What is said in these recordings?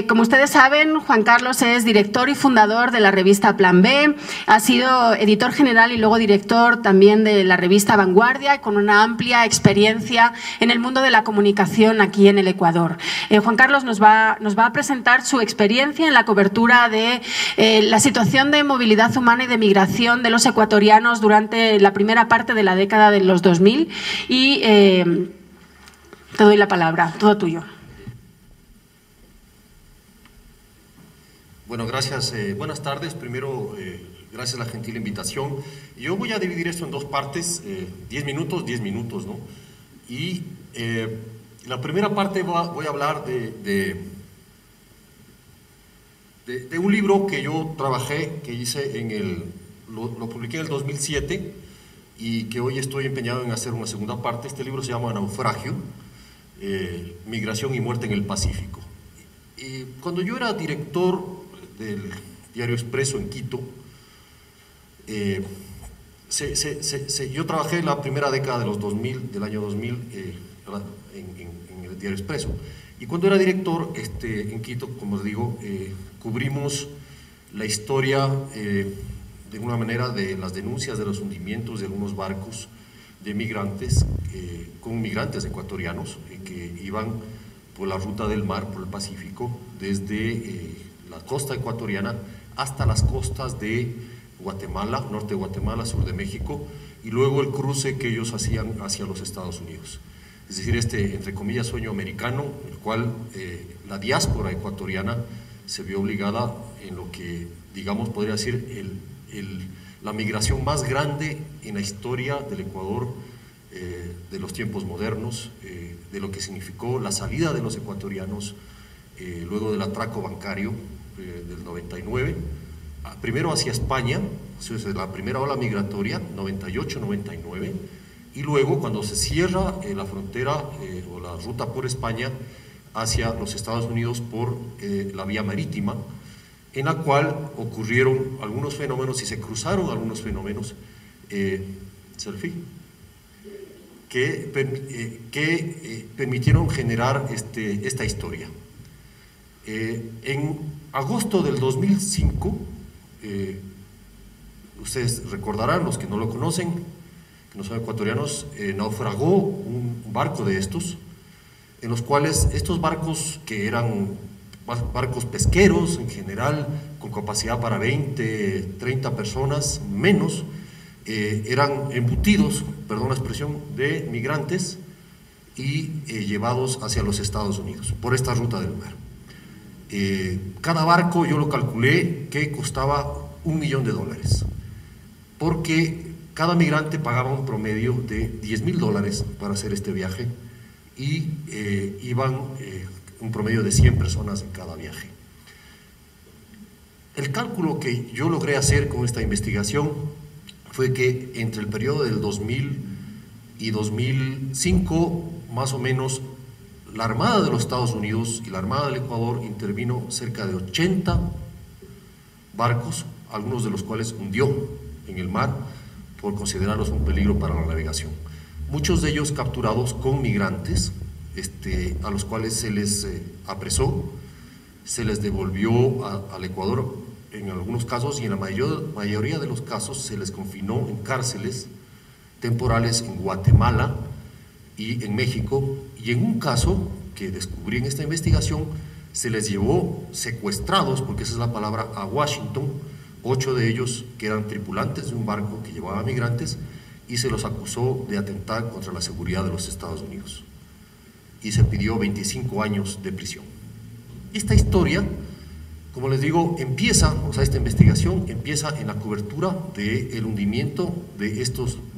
Como ustedes saben, Juan Carlos es director y fundador de la revista Plan B, ha sido editor general y luego director también de la revista Vanguardia, con una amplia experiencia en el mundo de la comunicación aquí en el Ecuador. Juan Carlos nos va a presentar su experiencia en la cobertura de la situación de movilidad humana y de migración de los ecuatorianos durante la primera parte de la década de los 2000 y te doy la palabra, todo tuyo. Bueno, gracias. Buenas tardes. Primero, gracias a la gentil invitación. Yo voy a dividir esto en dos partes, 10 minutos, ¿no? Y la primera parte voy a hablar de un libro que yo trabajé, que hice lo publiqué en el 2007 y que hoy estoy empeñado en hacer una segunda parte. Este libro se llama Naufragio, Migración y Muerte en el Pacífico. Y cuando yo era director del Diario Expreso en Quito, yo trabajé en la primera década de los 2000, del año 2000 en el Diario Expreso, y cuando era director en Quito, como les digo, cubrimos la historia de una manera de las denuncias de los hundimientos de algunos barcos de migrantes, con migrantes ecuatorianos que iban por la ruta del mar, por el Pacífico, desde la costa ecuatoriana hasta las costas de Guatemala, norte de Guatemala, sur de México, y luego el cruce que ellos hacían hacia los Estados Unidos. Es decir, entre comillas, sueño americano, el cual la diáspora ecuatoriana se vio obligada en lo que, digamos, podría decir la migración más grande en la historia del Ecuador, de los tiempos modernos, de lo que significó la salida de los ecuatorianos luego del atraco bancario del 99, primero hacia España, la primera ola migratoria, 98-99, y luego cuando se cierra la frontera o la ruta por España hacia los Estados Unidos por la vía marítima, en la cual ocurrieron algunos fenómenos y se cruzaron algunos fenómenos, selfie, que permitieron generar esta historia. En agosto del 2005, ustedes recordarán, los que no lo conocen, que no son ecuatorianos, naufragó un barco de estos, en los cuales estos barcos, que eran barcos pesqueros en general, con capacidad para 20, 30 personas, menos, eran embutidos, perdón la expresión, de migrantes y llevados hacia los Estados Unidos, por esta ruta del mar. Cada barco yo lo calculé que costaba $1 millón, porque cada migrante pagaba un promedio de $10.000 para hacer este viaje y iban un promedio de 100 personas en cada viaje. El cálculo que yo logré hacer con esta investigación fue que entre el periodo del 2000 y 2005, más o menos, la Armada de los Estados Unidos y la Armada del Ecuador intervino cerca de 80 barcos, algunos de los cuales hundió en el mar por considerarlos un peligro para la navegación. Muchos de ellos capturados con migrantes, a los cuales se les apresó, se les devolvió al Ecuador en algunos casos, y en la mayoría de los casos se les confinó en cárceles temporales en Guatemala y en México, y en un caso que descubrí en esta investigación se les llevó secuestrados, porque esa es la palabra, a Washington, 8 de ellos que eran tripulantes de un barco que llevaba migrantes, y se los acusó de atentar contra la seguridad de los Estados Unidos y se pidió 25 años de prisión. Esta historia, como les digo, esta investigación empieza en la cobertura del hundimiento de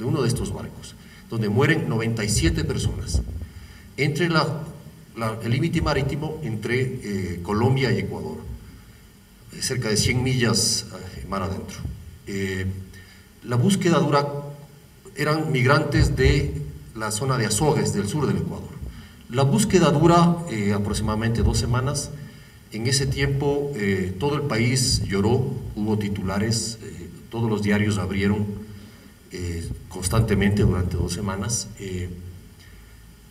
uno de estos barcos, donde mueren 97 personas, entre el límite marítimo entre Colombia y Ecuador, cerca de 100 millas mar adentro. La búsqueda eran migrantes de la zona de Azogues, del sur del Ecuador. La búsqueda dura aproximadamente 2 semanas. En ese tiempo todo el país lloró, hubo titulares, todos los diarios abrieron constantemente durante 2 semanas.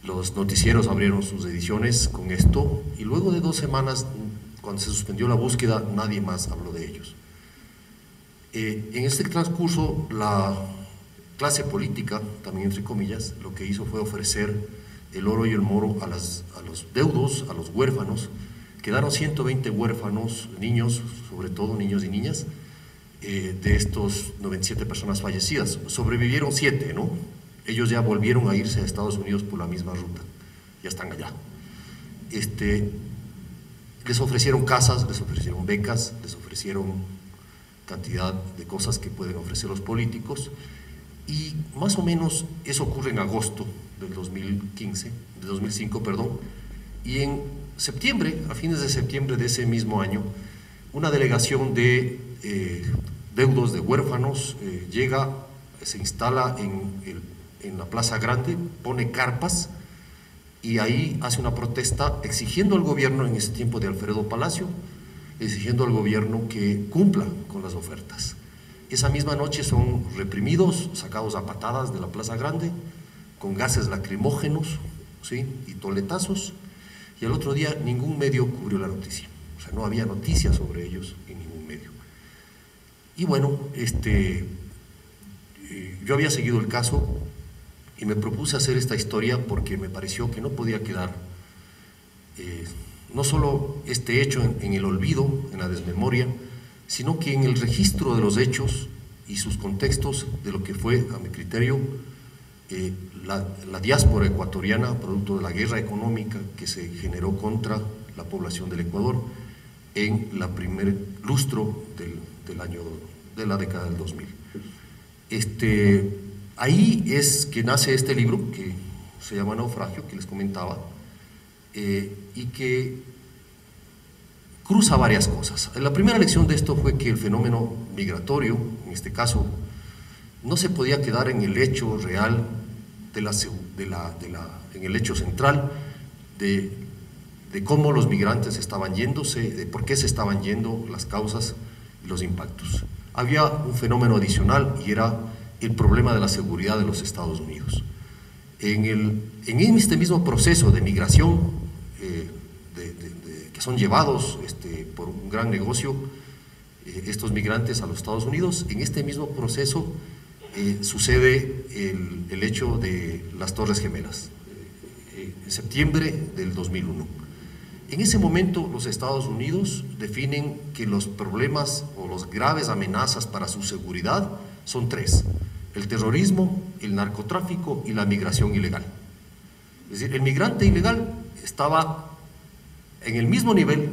Los noticieros abrieron sus ediciones con esto, y luego de 2 semanas cuando se suspendió la búsqueda, nadie más habló de ellos. En este transcurso, la clase política, también entre comillas, lo que hizo fue ofrecer el oro y el moro a los deudos, a los huérfanos. Quedaron 120 huérfanos, niños, sobre todo niños y niñas, de estos 97 personas fallecidas. Sobrevivieron 7, ¿no? Ellos ya volvieron a irse a Estados Unidos por la misma ruta, ya están allá. Les ofrecieron casas, les ofrecieron becas, les ofrecieron cantidad de cosas que pueden ofrecer los políticos, y más o menos eso ocurre en agosto del 2005, y en septiembre, a fines de septiembre de ese mismo año, una delegación de deudos de huérfanos llega, se instala en la Plaza Grande, pone carpas y ahí hace una protesta exigiendo al gobierno, en ese tiempo de Alfredo Palacio, exigiendo al gobierno que cumpla con las ofertas. Esa misma noche son reprimidos, sacados a patadas de la Plaza Grande, con gases lacrimógenos, ¿sí?, y toletazos, y al otro día ningún medio cubrió la noticia. O sea, no había noticias sobre ellos en ningún medio. Y bueno, yo había seguido el caso y me propuse hacer esta historia porque me pareció que no podía quedar no solo este hecho en el olvido, en la desmemoria, sino que en el registro de los hechos y sus contextos de lo que fue, a mi criterio, la diáspora ecuatoriana, producto de la guerra económica que se generó contra la población del Ecuador en la primer lustro de la década del 2000. Ahí es que nace este libro que se llama Naufragio, que les comentaba, y que cruza varias cosas. La primera lección de esto fue que el fenómeno migratorio, en este caso, no se podía quedar en el hecho real, en el hecho central de cómo los migrantes estaban yéndose, de por qué se estaban yendo, las causas y los impactos. Había un fenómeno adicional y era el problema de la seguridad de los Estados Unidos. En este mismo proceso de migración, que son llevados por un gran negocio, estos migrantes a los Estados Unidos, en este mismo proceso sucede el hecho de las Torres Gemelas, en septiembre del 2001. En ese momento los Estados Unidos definen que los problemas o las graves amenazas para su seguridad son 3: el terrorismo, el narcotráfico y la migración ilegal. Es decir, el migrante ilegal estaba en el mismo nivel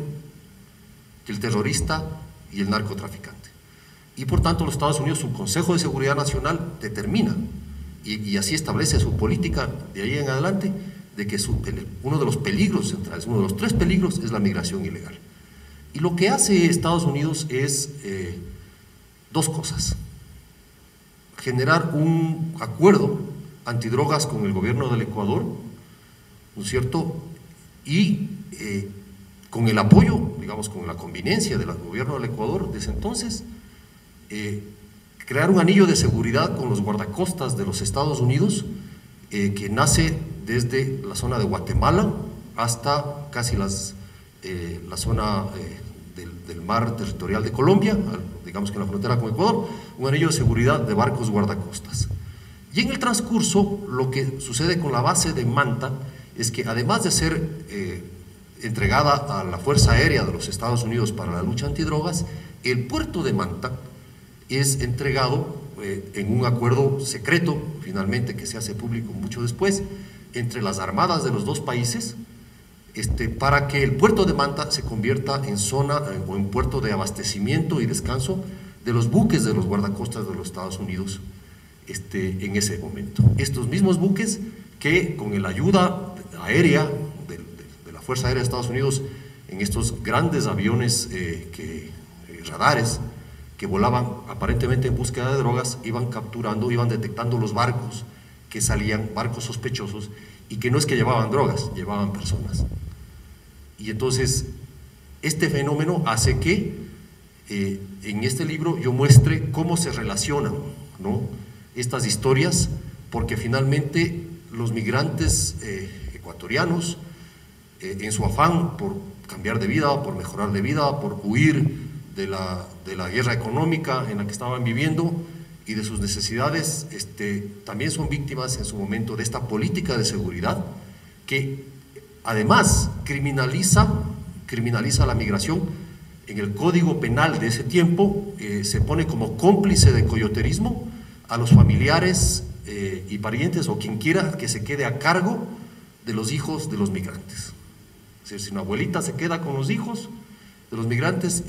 que el terrorista y el narcotraficante. Y por tanto los Estados Unidos, su Consejo de Seguridad Nacional determina y así establece su política de ahí en adelante, de que uno de los peligros centrales, uno de los 3 peligros es la migración ilegal. Y lo que hace Estados Unidos es 2 cosas: generar un acuerdo antidrogas con el gobierno del Ecuador, ¿no es cierto?, y con el apoyo, digamos, con la conveniencia del gobierno del Ecuador desde entonces, crear un anillo de seguridad con los guardacostas de los Estados Unidos, que nace desde la zona de Guatemala hasta casi la zona del mar territorial de Colombia, digamos que en la frontera con Ecuador, un anillo de seguridad de barcos guardacostas. Y en el transcurso, lo que sucede con la base de Manta es que, además de ser entregada a la Fuerza Aérea de los Estados Unidos para la lucha antidrogas, el puerto de Manta es entregado en un acuerdo secreto, finalmente, que se hace público mucho después, entre las armadas de los 2 países, para que el puerto de Manta se convierta en zona o en puerto de abastecimiento y descanso de los buques de los guardacostas de los Estados Unidos en ese momento. Estos mismos buques que, con la ayuda aérea de la Fuerza Aérea de Estados Unidos, en estos grandes aviones radares que volaban aparentemente en búsqueda de drogas, iban detectando los barcos que salían, barcos sospechosos, y que no es que llevaban drogas, llevaban personas. Y entonces este fenómeno hace que en este libro yo muestre cómo se relacionan, ¿no?, estas historias, porque finalmente los migrantes ecuatorianos, en su afán por cambiar de vida, por mejorar de vida, por huir de la guerra económica en la que estaban viviendo y de sus necesidades, también son víctimas en su momento de esta política de seguridad que además criminaliza la migración. En el Código Penal de ese tiempo se pone como cómplice de coyoterismo a los familiares y parientes o quien quiera que se quede a cargo de los hijos de los migrantes. Es decir, si una abuelita se queda con los hijos de los migrantes,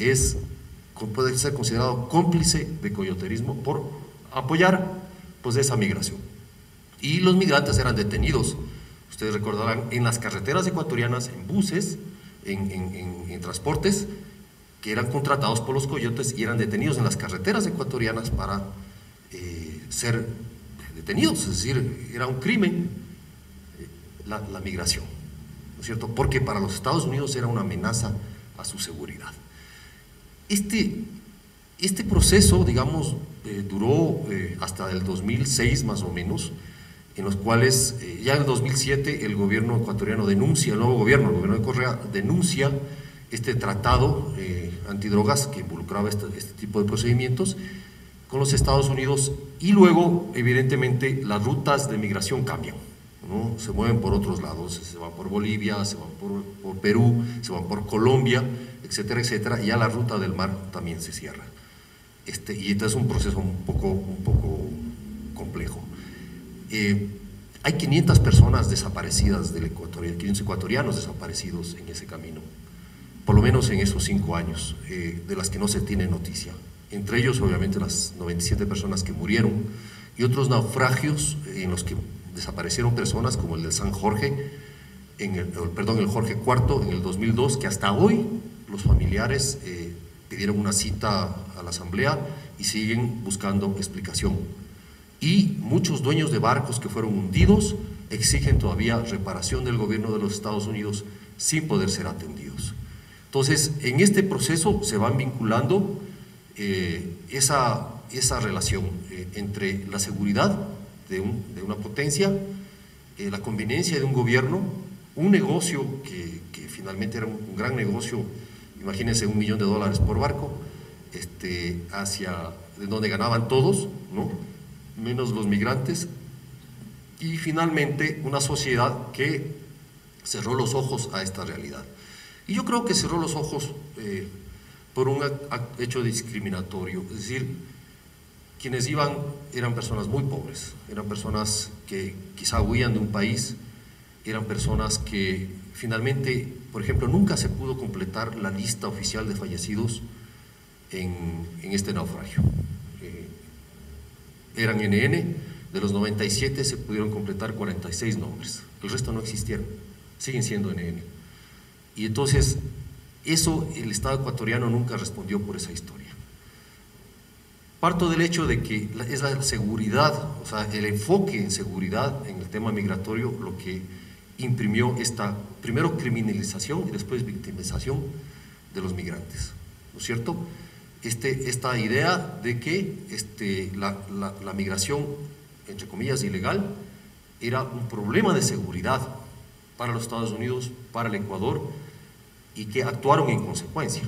puede ser considerado cómplice de coyoterismo por apoyar pues esa migración. Y los migrantes eran detenidos, ustedes recordarán, en las carreteras ecuatorianas, en buses, en transportes que eran contratados por los coyotes y eran detenidos en las carreteras ecuatorianas para ser detenidos, es decir, era un crimen la migración, ¿no es cierto? Porque para los Estados Unidos era una amenaza a su seguridad. Este proceso, digamos, duró hasta el 2006 más o menos, en los cuales ya en el 2007 el gobierno ecuatoriano denuncia, el nuevo gobierno, el gobierno de Correa, denuncia este tratado antidrogas que involucraba este tipo de procedimientos con los Estados Unidos, y luego evidentemente las rutas de migración cambian, ¿no? Se mueven por otros lados, se van por Bolivia, se van por Perú, se van por Colombia, etcétera, etcétera, y ya la ruta del mar también se cierra. Y entonces es un proceso un poco complejo. Hay 500 personas desaparecidas del Ecuador, 500 ecuatorianos desaparecidos en ese camino, por lo menos en esos 5 años, de las que no se tiene noticia. Entre ellos, obviamente, las 97 personas que murieron y otros naufragios en los que desaparecieron personas, como el del San Jorge, el Jorge IV en el 2002, que hasta hoy los familiares pidieron una cita a la asamblea y siguen buscando explicación. Y muchos dueños de barcos que fueron hundidos exigen todavía reparación del gobierno de los Estados Unidos sin poder ser atendidos. Entonces, en este proceso se van vinculando esa relación entre la seguridad de una potencia, la conveniencia de un gobierno, un negocio que finalmente era un gran negocio, imagínense $1 millón por barco, de donde ganaban todos, ¿no? Menos los migrantes, y finalmente una sociedad que cerró los ojos a esta realidad. Y yo creo que cerró los ojos por un hecho discriminatorio, es decir, quienes iban eran personas muy pobres, eran personas que quizá huían de un país, eran personas que finalmente, por ejemplo, nunca se pudo completar la lista oficial de fallecidos en este naufragio. Eran NN, de los 97 se pudieron completar 46 nombres, el resto no existieron, siguen siendo NN. Y entonces, eso el Estado ecuatoriano nunca respondió por esa historia. Parto del hecho de que es la seguridad, o sea, el enfoque en seguridad en el tema migratorio lo que imprimió esta, primero criminalización y después victimización de los migrantes, ¿no es cierto? Esta idea de que la migración, entre comillas, ilegal, era un problema de seguridad para los Estados Unidos, para el Ecuador, y que actuaron en consecuencia,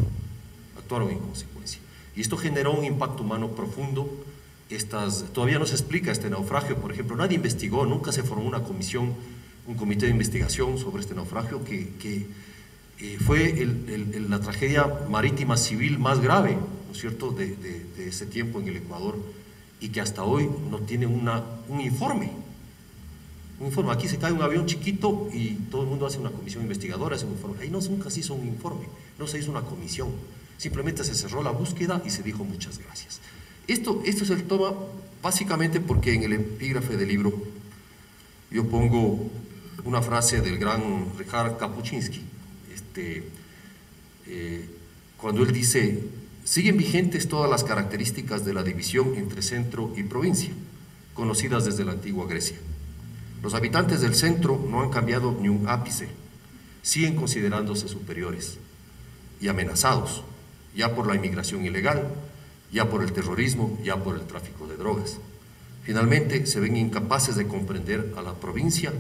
Y esto generó un impacto humano profundo. Todavía no se explica este naufragio, por ejemplo, nadie investigó, nunca se formó una comisión, un comité de investigación sobre este naufragio que fue la tragedia marítima civil más grave, ¿no es cierto?, de ese tiempo en el Ecuador, y que hasta hoy no tiene un informe. Aquí se cae un avión chiquito y todo el mundo hace una comisión investigadora, hace un informe. Ahí nunca se hizo un informe, no se hizo una comisión, simplemente se cerró la búsqueda y se dijo muchas gracias. Esto es el tema básicamente porque en el epígrafe del libro yo pongo una frase del gran Ryszard Kapuscinski, cuando él dice: siguen vigentes todas las características de la división entre centro y provincia, conocidas desde la antigua Grecia. Los habitantes del centro no han cambiado ni un ápice, siguen considerándose superiores y amenazados, ya por la inmigración ilegal, ya por el terrorismo, ya por el tráfico de drogas. Finalmente se ven incapaces de comprender a la provincia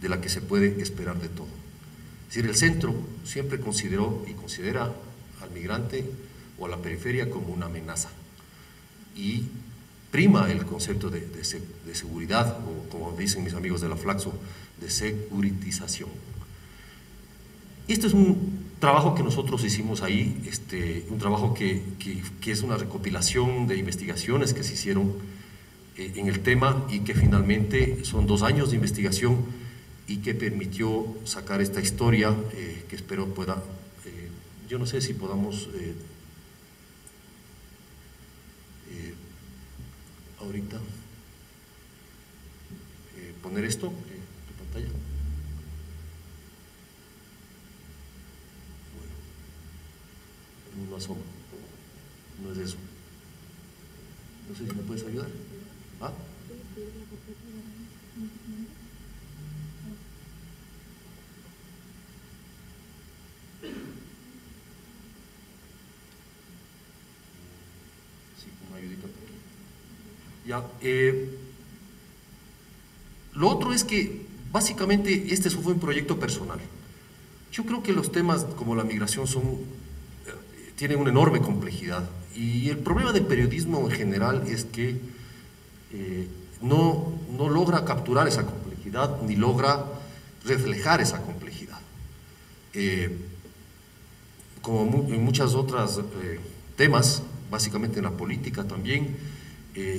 de la que se puede esperar de todo. Es decir, el centro siempre consideró y considera al migrante o a la periferia como una amenaza y prima el concepto de seguridad, o como dicen mis amigos de la Flaxo, de securitización. Este es un trabajo que nosotros hicimos ahí, un trabajo que es una recopilación de investigaciones que se hicieron en el tema y que finalmente son 2 años de investigación y que permitió sacar esta historia que espero pueda, yo no sé si podamos ahorita poner esto en tu pantalla. Bueno, no asoma, no es eso. No sé si me puedes ayudar. ¿Ah? Sí, una ayudita por aquí. Ya, lo otro es que básicamente este fue un proyecto personal. Yo creo que los temas como la migración tienen una enorme complejidad y el problema del periodismo en general es que no logra capturar esa complejidad ni logra reflejar esa complejidad. Como en muchas otras temas, básicamente en la política también,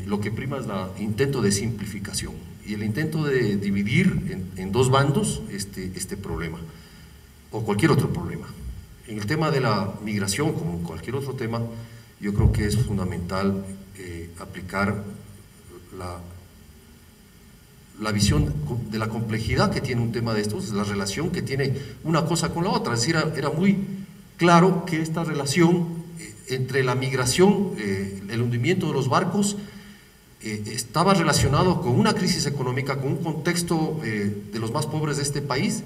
lo que prima es el intento de simplificación y el intento de dividir en 2 bandos este problema o cualquier otro problema. En el tema de la migración, como en cualquier otro tema, yo creo que es fundamental aplicar la visión de la complejidad que tiene un tema de estos, la relación que tiene una cosa con la otra. Es decir, era muy claro que esta relación entre la migración, el hundimiento de los barcos, estaba relacionado con una crisis económica, con un contexto de los más pobres de este país,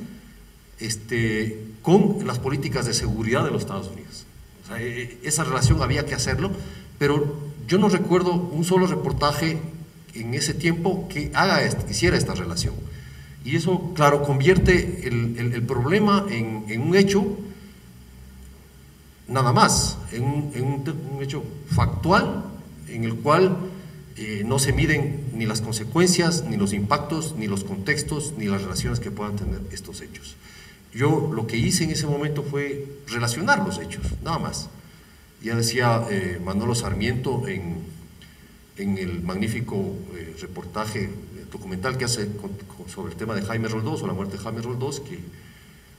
con las políticas de seguridad de los Estados Unidos. O sea, esa relación había que hacerlo, pero yo no recuerdo un solo reportaje en ese tiempo que hiciera esta relación. Y eso, claro, convierte el problema en un hecho, nada más, en un hecho factual, en el cual no se miden ni las consecuencias, ni los impactos, ni los contextos, ni las relaciones que puedan tener estos hechos. Yo lo que hice en ese momento fue relacionar los hechos, nada más. Ya decía Manolo Sarmiento en el magnífico reportaje documental que hace sobre el tema de Jaime Roldós, o la muerte de Jaime Roldós, que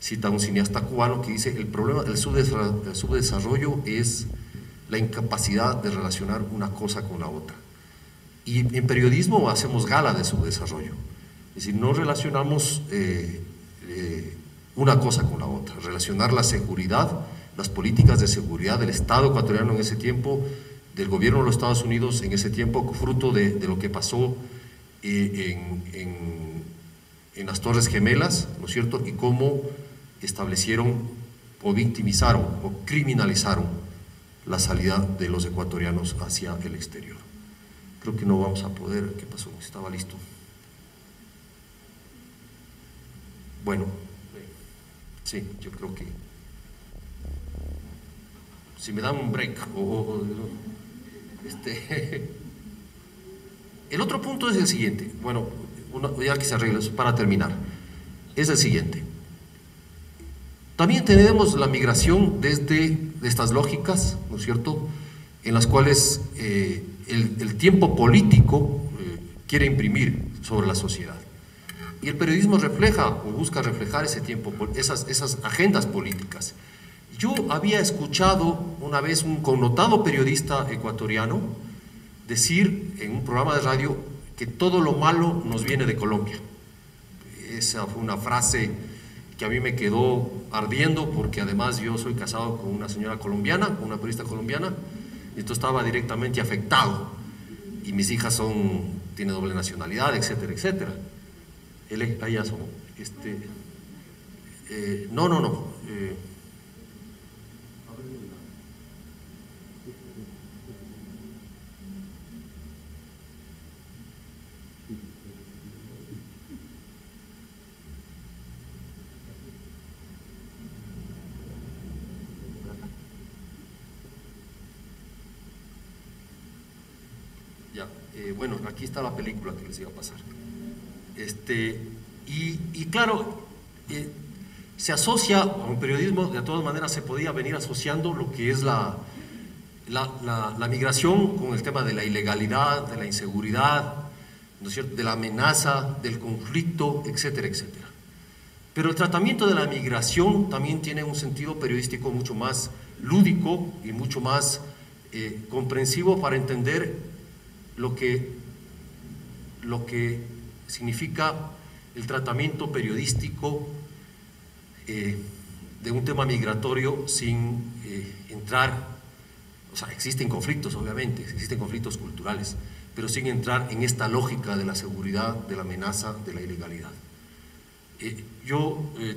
cita a un cineasta cubano que dice: el problema del subdesarrollo es la incapacidad de relacionar una cosa con la otra. Y en periodismo hacemos gala de subdesarrollo, es decir, no relacionamos una cosa con la otra. Relacionar la seguridad, las políticas de seguridad del Estado ecuatoriano en ese tiempo, del gobierno de los Estados Unidos en ese tiempo, fruto de lo que pasó en las Torres Gemelas, ¿no es cierto?, y cómo establecieron o victimizaron o criminalizaron la salida de los ecuatorianos hacia el exterior. Creo que no vamos a poder. ¿Qué pasó? Estaba listo. Bueno, sí, yo creo que si me dan un break el otro punto es el siguiente. Bueno, ya que se arregla eso, para terminar, es el siguiente. También tenemos la migración desde estas lógicas, ¿no es cierto?, en las cuales el tiempo político quiere imprimir sobre la sociedad. Y el periodismo refleja o busca reflejar ese tiempo, esas agendas políticas. Yo había escuchado una vez un connotado periodista ecuatoriano decir en un programa de radio que todo lo malo nos viene de Colombia. Esa fue una frase que a mí me quedó ardiendo, porque además yo soy casado con una señora colombiana, una periodista colombiana, y esto estaba directamente afectado, y mis hijas tienen doble nacionalidad, etcétera, etcétera. Ahí asomó. No. bueno, aquí está la película que les iba a pasar. Y claro, se asocia a un periodismo, de todas maneras se podía venir asociando lo que es la migración con el tema de la ilegalidad, de la inseguridad, ¿no es cierto?, de la amenaza, del conflicto, etcétera, etcétera. Pero el tratamiento de la migración también tiene un sentido periodístico mucho más lúdico y mucho más comprensivo para entender lo que significa el tratamiento periodístico de un tema migratorio sin entrar, o sea, existen conflictos obviamente, existen conflictos culturales, pero sin entrar en esta lógica de la seguridad, de la amenaza, de la ilegalidad.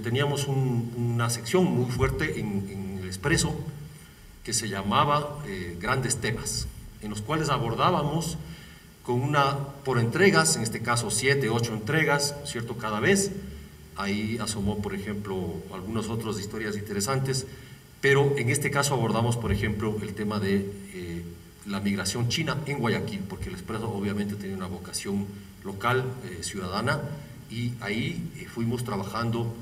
Teníamos una sección muy fuerte en El Expreso que se llamaba Grandes Temas, en los cuales abordábamos por entregas, en este caso 7, 8 entregas, ¿cierto?, cada vez. Ahí asomó, por ejemplo, algunas otras historias interesantes, pero en este caso abordamos, por ejemplo, el tema de la migración china en Guayaquil, porque El Expreso obviamente tenía una vocación local, ciudadana, y ahí fuimos trabajando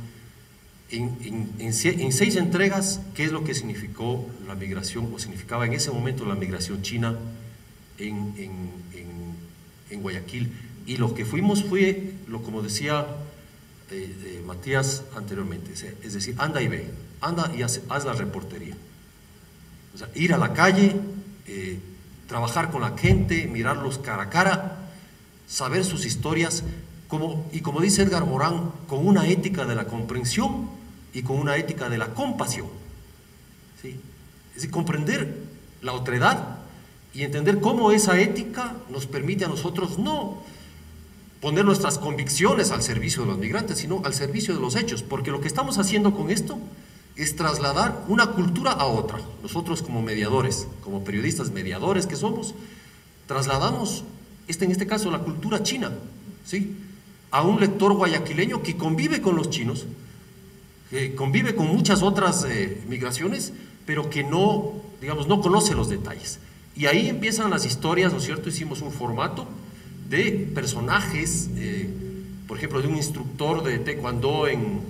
en 6 entregas qué es lo que significó la migración, o significaba en ese momento la migración china en Guayaquil. Y lo que fuimos fue, como decía Matías anteriormente, es decir, anda y ve, anda y haz la reportería. O sea, ir a la calle, trabajar con la gente, mirarlos cara a cara, saber sus historias, y como dice Edgar Morán, con una ética de la comprensión y con una ética de la compasión, ¿sí? Es decir, comprender la otredad y entender cómo esa ética nos permite a nosotros no poner nuestras convicciones al servicio de los migrantes, sino al servicio de los hechos, porque lo que estamos haciendo con esto es trasladar una cultura a otra. Nosotros como mediadores, como periodistas mediadores que somos, trasladamos, en este caso, la cultura china, ¿sí?, a un lector guayaquileño que convive con los chinos, que convive con muchas otras migraciones, pero que no, digamos, no conoce los detalles. Y ahí empiezan las historias, ¿no es cierto? Hicimos un formato de personajes, por ejemplo, de un instructor de taekwondo en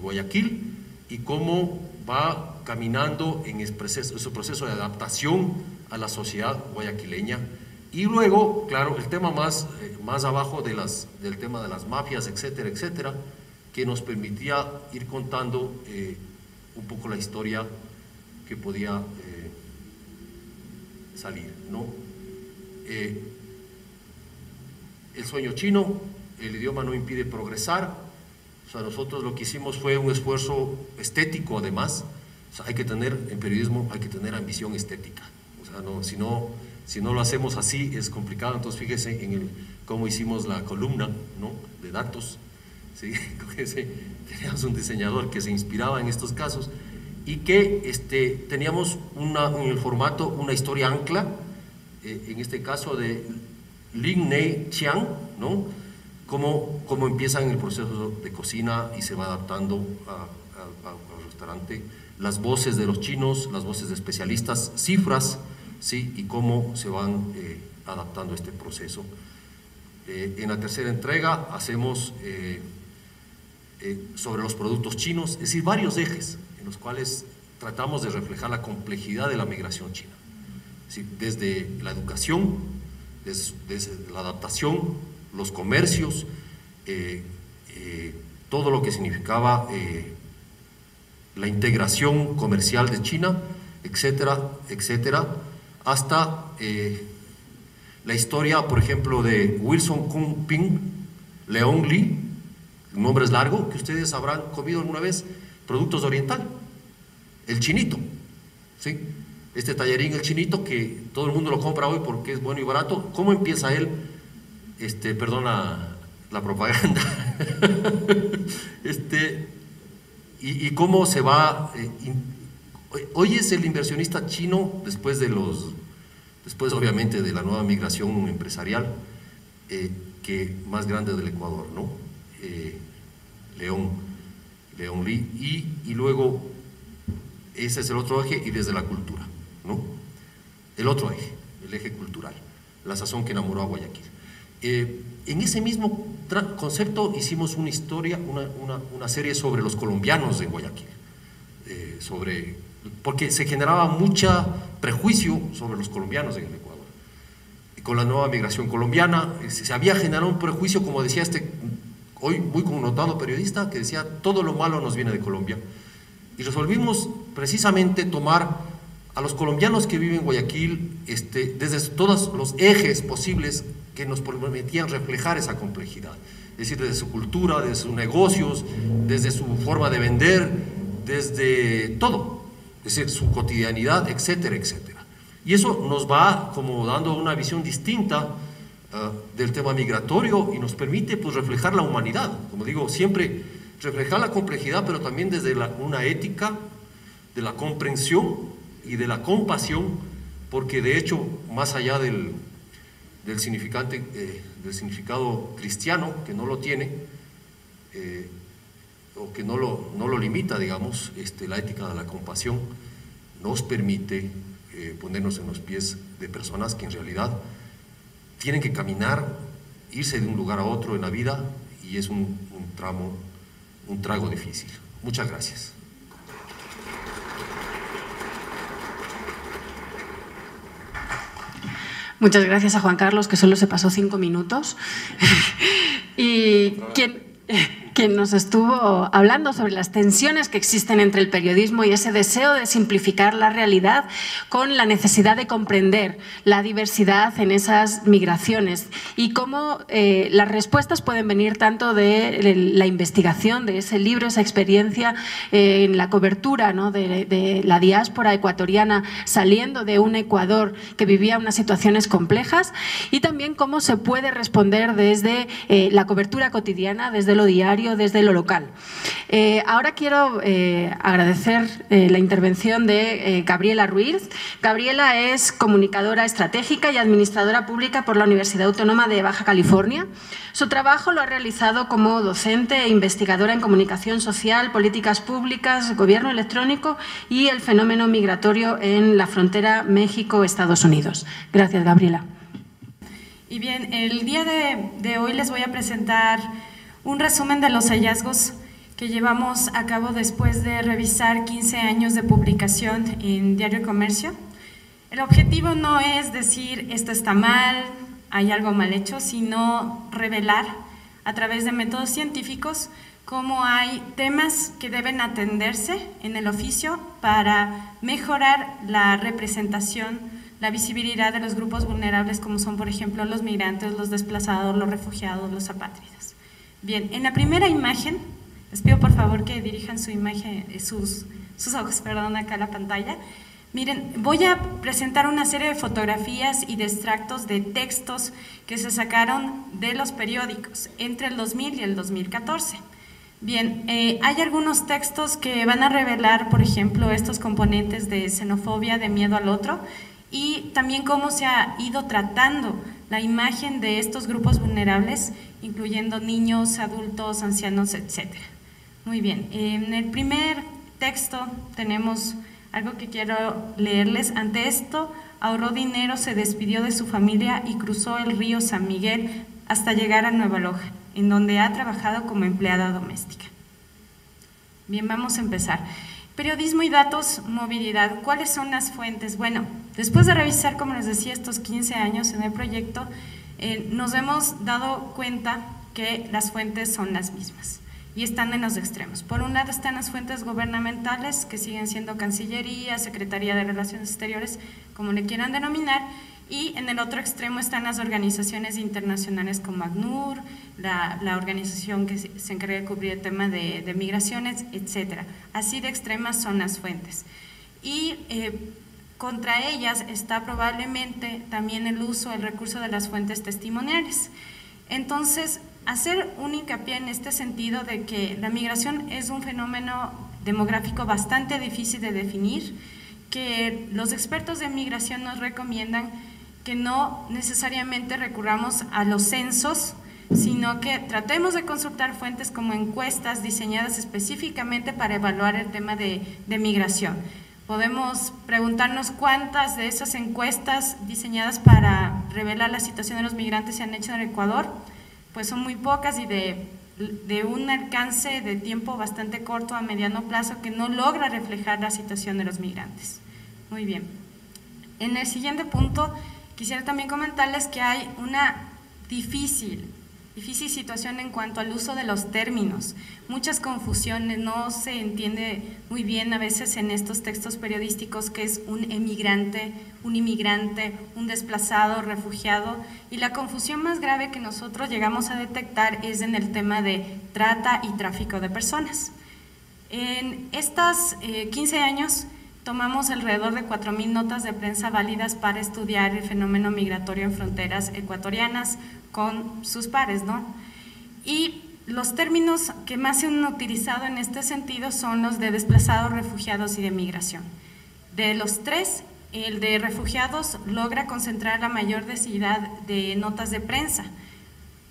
Guayaquil, y cómo va caminando en su proceso de adaptación a la sociedad guayaquileña. Y luego, claro, el tema más abajo del tema de las mafias, etcétera, etcétera, que nos permitía ir contando un poco la historia que podía salir, ¿no? El sueño chino, el idioma no impide progresar. O sea, nosotros lo que hicimos fue un esfuerzo estético, además. O sea, en periodismo hay que tener ambición estética. O sea, si no lo hacemos así es complicado. Entonces fíjese cómo hicimos la columna, ¿no?, de datos, ¿sí? Teníamos un diseñador que se inspiraba en estos casos y que teníamos en el formato una historia ancla, en este caso de Lin Nei Chiang, ¿no?, cómo empiezan en el proceso de cocina y se va adaptando al restaurante, las voces de los chinos, las voces de especialistas, cifras, ¿sí?, y cómo se van adaptando a este proceso. En la tercera entrega hacemos sobre los productos chinos, es decir, varios ejes en los cuales tratamos de reflejar la complejidad de la migración china, ¿sí?, desde la educación, desde la adaptación, los comercios, todo lo que significaba la integración comercial de China, etcétera, etcétera, hasta la historia, por ejemplo, de Wilson Kung Ping Leong Li, un nombre es largo, que ustedes habrán comido alguna vez, productos de Oriental, el chinito, ¿sí?, este tallarín, el chinito, que todo el mundo lo compra hoy porque es bueno y barato. ¿Cómo empieza él? Perdón la propaganda, y cómo se va, hoy es el inversionista chino, después obviamente de la nueva migración empresarial, que más grande del Ecuador, ¿no? Leong Li, y luego ese es el otro eje, y desde la cultura, ¿no?, el otro eje, el eje cultural. la sazón que enamoró a Guayaquil. En ese mismo concepto hicimos una historia, una serie sobre los colombianos de Guayaquil, porque se generaba mucho prejuicio sobre los colombianos en el Ecuador. Y con la nueva migración colombiana se había generado un prejuicio, como decía hoy muy connotado periodista, que decía todo lo malo nos viene de Colombia. Y resolvimos precisamente tomar a los colombianos que viven en Guayaquil desde todos los ejes posibles que nos permitían reflejar esa complejidad, es decir, desde su cultura, desde sus negocios, desde su forma de vender, desde todo, es decir, su cotidianidad, etcétera, etcétera. Y eso nos va como dando una visión distinta del tema migratorio y nos permite pues reflejar la humanidad, como digo, siempre reflejar la complejidad, pero también desde una ética de la comprensión y de la compasión, porque de hecho, más allá del significado cristiano, que no lo tiene, o que no lo limita, digamos, la ética de la compasión nos permite ponernos en los pies de personas que en realidad tienen que caminar, irse de un lugar a otro en la vida, y es un trago difícil. Muchas gracias. Muchas gracias a Juan Carlos, que solo se pasó 5 minutos. Y quien nos estuvo hablando sobre las tensiones que existen entre el periodismo y ese deseo de simplificar la realidad con la necesidad de comprender la diversidad en esas migraciones y cómo las respuestas pueden venir tanto de la investigación, de ese libro, esa experiencia en la cobertura, ¿no?, de la diáspora ecuatoriana saliendo de un Ecuador que vivía unas situaciones complejas, y también cómo se puede responder desde la cobertura cotidiana, desde lo diario, desde lo local. Ahora quiero agradecer la intervención de Gabriela Ruiz. Gabriela es comunicadora estratégica y administradora pública por la Universidad Autónoma de Baja California. Su trabajo lo ha realizado como docente e investigadora en comunicación social, políticas públicas, gobierno electrónico y el fenómeno migratorio en la frontera México-Estados Unidos. Gracias, Gabriela. Y bien, el día de hoy les voy a presentar un resumen de los hallazgos que llevamos a cabo después de revisar 15 años de publicación en Diario Comercio. El objetivo no es decir esto está mal, hay algo mal hecho, sino revelar a través de métodos científicos cómo hay temas que deben atenderse en el oficio para mejorar la representación, la visibilidad de los grupos vulnerables, como son, por ejemplo, los migrantes, los desplazados, los refugiados, los apátridas. Bien, en la primera imagen, les pido por favor que dirijan su imagen, sus ojos, perdón, acá a la pantalla. Miren, voy a presentar una serie de fotografías y de extractos de textos que se sacaron de los periódicos entre el 2000 y el 2014. Bien, hay algunos textos que van a revelar, por ejemplo, estos componentes de xenofobia, de miedo al otro, y también cómo se ha ido tratando la imagen de estos grupos vulnerables, incluyendo niños, adultos, ancianos, etc. Muy bien, en el primer texto tenemos algo que quiero leerles. Ante esto, ahorró dinero, se despidió de su familia y cruzó el río San Miguel hasta llegar a Nueva Loja, en donde ha trabajado como empleada doméstica. Bien, vamos a empezar. Periodismo y datos, movilidad. ¿Cuáles son las fuentes? Bueno, después de revisar, como les decía, estos 15 años en el proyecto, nos hemos dado cuenta que las fuentes son las mismas y están en los extremos. Por un lado están las fuentes gubernamentales, que siguen siendo Cancillería, Secretaría de Relaciones Exteriores, como le quieran denominar, y en el otro extremo están las organizaciones internacionales como ACNUR, la organización que se encarga de cubrir el tema de migraciones, etcétera. Así de extremas son las fuentes. Y contra ellas está probablemente también el uso, el recurso de las fuentes testimoniales. Entonces, hacer un hincapié en este sentido de que la migración es un fenómeno demográfico bastante difícil de definir, que los expertos de migración nos recomiendan que no necesariamente recurramos a los censos, sino que tratemos de consultar fuentes como encuestas diseñadas específicamente para evaluar el tema de migración. Podemos preguntarnos cuántas de esas encuestas diseñadas para revelar la situación de los migrantes se han hecho en el Ecuador. Pues son muy pocas y de un alcance de tiempo bastante corto a mediano plazo que no logra reflejar la situación de los migrantes. Muy bien. En el siguiente punto quisiera también comentarles que hay una difícil situación en cuanto al uso de los términos, muchas confusiones, no se entiende muy bien a veces en estos textos periodísticos qué es un emigrante, un inmigrante, un desplazado, refugiado, y la confusión más grave que nosotros llegamos a detectar es en el tema de trata y tráfico de personas. En estos 15 años tomamos alrededor de 4.000 notas de prensa válidas para estudiar el fenómeno migratorio en fronteras ecuatorianas con sus pares, ¿no? Y los términos que más se han utilizado en este sentido son los de desplazados, refugiados y de migración. De los tres, el de refugiados logra concentrar la mayor densidad de notas de prensa,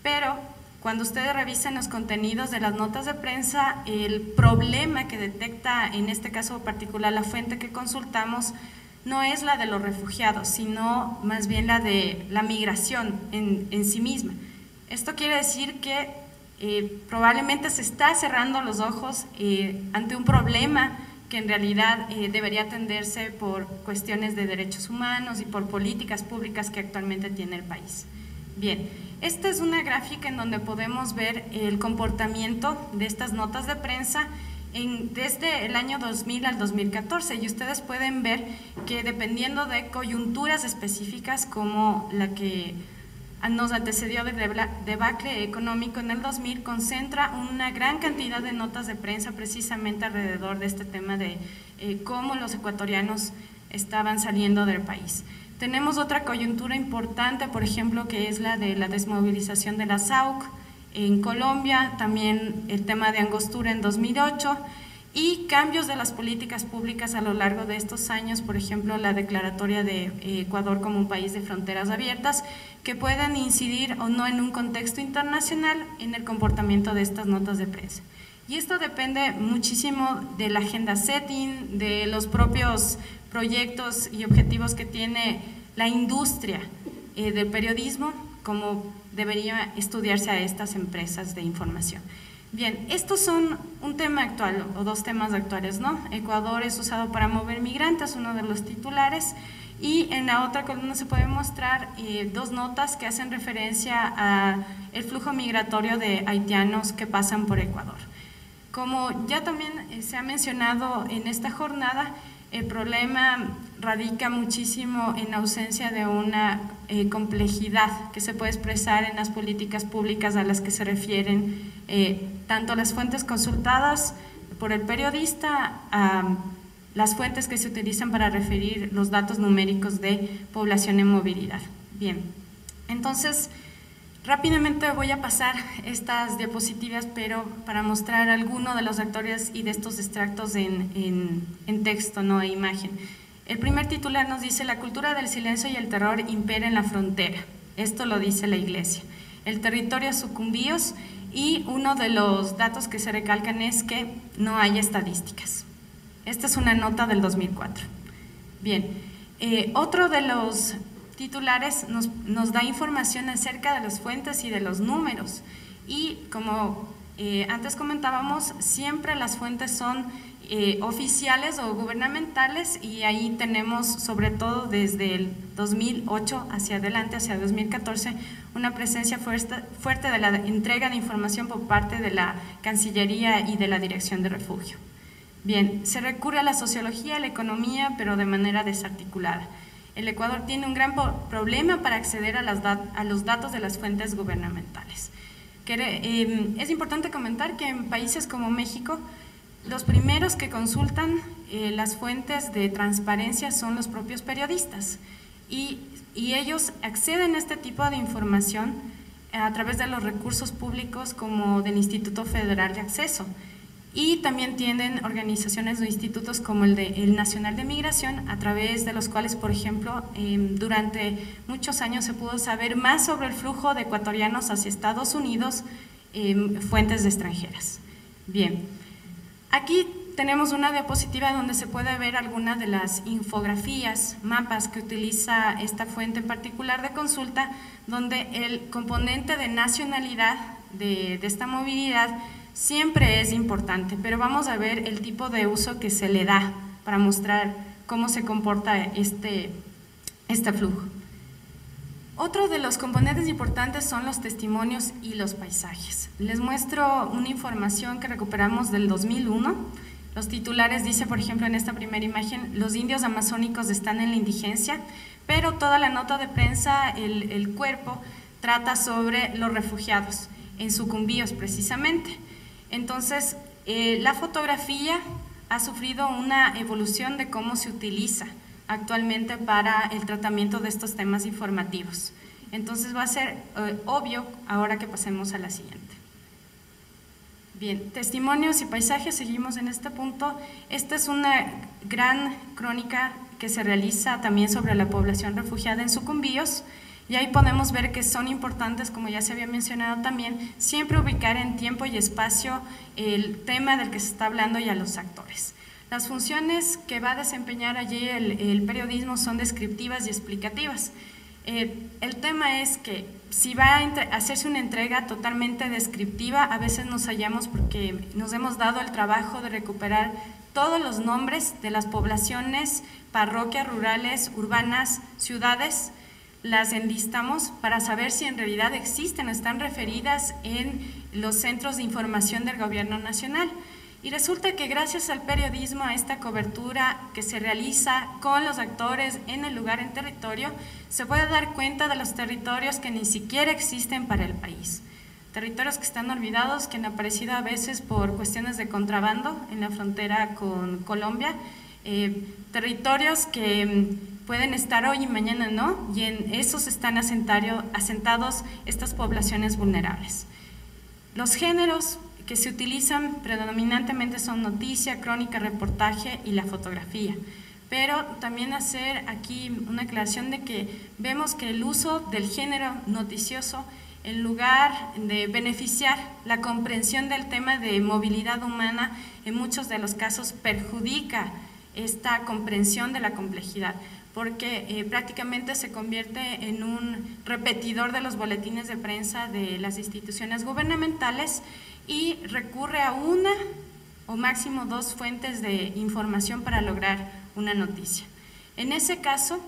pero cuando ustedes revisan los contenidos de las notas de prensa, el problema que detecta en este caso particular la fuente que consultamos no es la de los refugiados, sino más bien la de la migración en sí misma. Esto quiere decir que probablemente se está cerrando los ojos ante un problema que en realidad debería atenderse por cuestiones de derechos humanos y por políticas públicas que actualmente tiene el país. Bien, esta es una gráfica en donde podemos ver el comportamiento de estas notas de prensa desde el año 2000 al 2014 y ustedes pueden ver que dependiendo de coyunturas específicas como la que nos antecedió del debacle económico en el 2000, concentra una gran cantidad de notas de prensa precisamente alrededor de este tema de cómo los ecuatorianos estaban saliendo del país. Tenemos otra coyuntura importante, por ejemplo, que es la de la desmovilización de la SAUC en Colombia, también el tema de Angostura en 2008 y cambios de las políticas públicas a lo largo de estos años, por ejemplo, la declaratoria de Ecuador como un país de fronteras abiertas, que puedan incidir o no en un contexto internacional en el comportamiento de estas notas de prensa. Y esto depende muchísimo de la agenda setting, de los propios proyectos y objetivos que tiene la industria del periodismo, como debería estudiarse a estas empresas de información. Bien, estos son un tema actual o dos temas actuales, ¿no? Ecuador es usado para mover migrantes, uno de los titulares, y en la otra columna se puede mostrar dos notas que hacen referencia al flujo migratorio de haitianos que pasan por Ecuador. Como ya también se ha mencionado en esta jornada, el problema radica muchísimo en la ausencia de una complejidad que se puede expresar en las políticas públicas a las que se refieren tanto las fuentes consultadas por el periodista a las fuentes que se utilizan para referir los datos numéricos de población en movilidad. Bien, entonces rápidamente voy a pasar estas diapositivas, pero para mostrar algunos de los actores y de estos extractos en texto, no e imagen. El primer titular nos dice: la cultura del silencio y el terror impera en la frontera. Esto lo dice la Iglesia. El territorio sucumbíos, y uno de los datos que se recalcan es que no hay estadísticas. Esta es una nota del 2004. Bien, otro de los titulares nos da información acerca de las fuentes y de los números, y como antes comentábamos, siempre las fuentes son oficiales o gubernamentales, y ahí tenemos sobre todo desde el 2008 hacia adelante, hacia 2014, una presencia fuerte de la entrega de información por parte de la Cancillería y de la Dirección de Refugio. Bien, se recurre a la sociología, a la economía, pero de manera desarticulada. El Ecuador tiene un gran problema para acceder a los datos de las fuentes gubernamentales. Es importante comentar que en países como México, los primeros que consultan las fuentes de transparencia son los propios periodistas, y ellos acceden a este tipo de información a través de los recursos públicos como del Instituto Federal de Acceso, y también tienen organizaciones o institutos como el Nacional de Migración, a través de los cuales, por ejemplo, durante muchos años se pudo saber más sobre el flujo de ecuatorianos hacia Estados Unidos, fuentes extranjeras. Bien, aquí tenemos una diapositiva donde se puede ver algunas de las infografías, mapas que utiliza esta fuente en particular de consulta, donde el componente de nacionalidad de esta movilidad siempre es importante, pero vamos a ver el tipo de uso que se le da para mostrar cómo se comporta este flujo. Otro de los componentes importantes son los testimonios y los paisajes. Les muestro una información que recuperamos del 2001. Los titulares dice, por ejemplo, en esta primera imagen, los indios amazónicos están en la indigencia, pero toda la nota de prensa, el cuerpo, trata sobre los refugiados, en Sucumbíos precisamente. Entonces, la fotografía ha sufrido una evolución de cómo se utiliza actualmente para el tratamiento de estos temas informativos. Entonces va a ser obvio ahora que pasemos a la siguiente. Bien, testimonios y paisajes, seguimos en este punto. Esta es una gran crónica que se realiza también sobre la población refugiada en Sucumbíos, y ahí podemos ver que son importantes, como ya se había mencionado también, siempre ubicar en tiempo y espacio el tema del que se está hablando y a los actores. Las funciones que va a desempeñar allí el periodismo son descriptivas y explicativas. El tema es que si va a hacerse una entrega totalmente descriptiva, a veces nos hallamos porque nos hemos dado el trabajo de recuperar todos los nombres de las poblaciones, parroquias rurales, urbanas, ciudades, las enlistamos para saber si en realidad existen o están referidas en los centros de información del gobierno nacional. Y resulta que gracias al periodismo, a esta cobertura que se realiza con los actores en el lugar, en territorio, se puede dar cuenta de los territorios que ni siquiera existen para el país. Territorios que están olvidados, que han aparecido a veces por cuestiones de contrabando en la frontera con Colombia, territorios que pueden estar hoy y mañana no, y en esos están asentados estas poblaciones vulnerables. Los géneros que se utilizan predominantemente son noticia, crónica, reportaje y la fotografía. Pero también hacer aquí una aclaración de que vemos que el uso del género noticioso, en lugar de beneficiar la comprensión del tema de movilidad humana, en muchos de los casos perjudica esta comprensión de la complejidad, porque prácticamente se convierte en un repetidor de los boletines de prensa de las instituciones gubernamentales y recurre a una o máximo dos fuentes de información para lograr una noticia. En ese caso,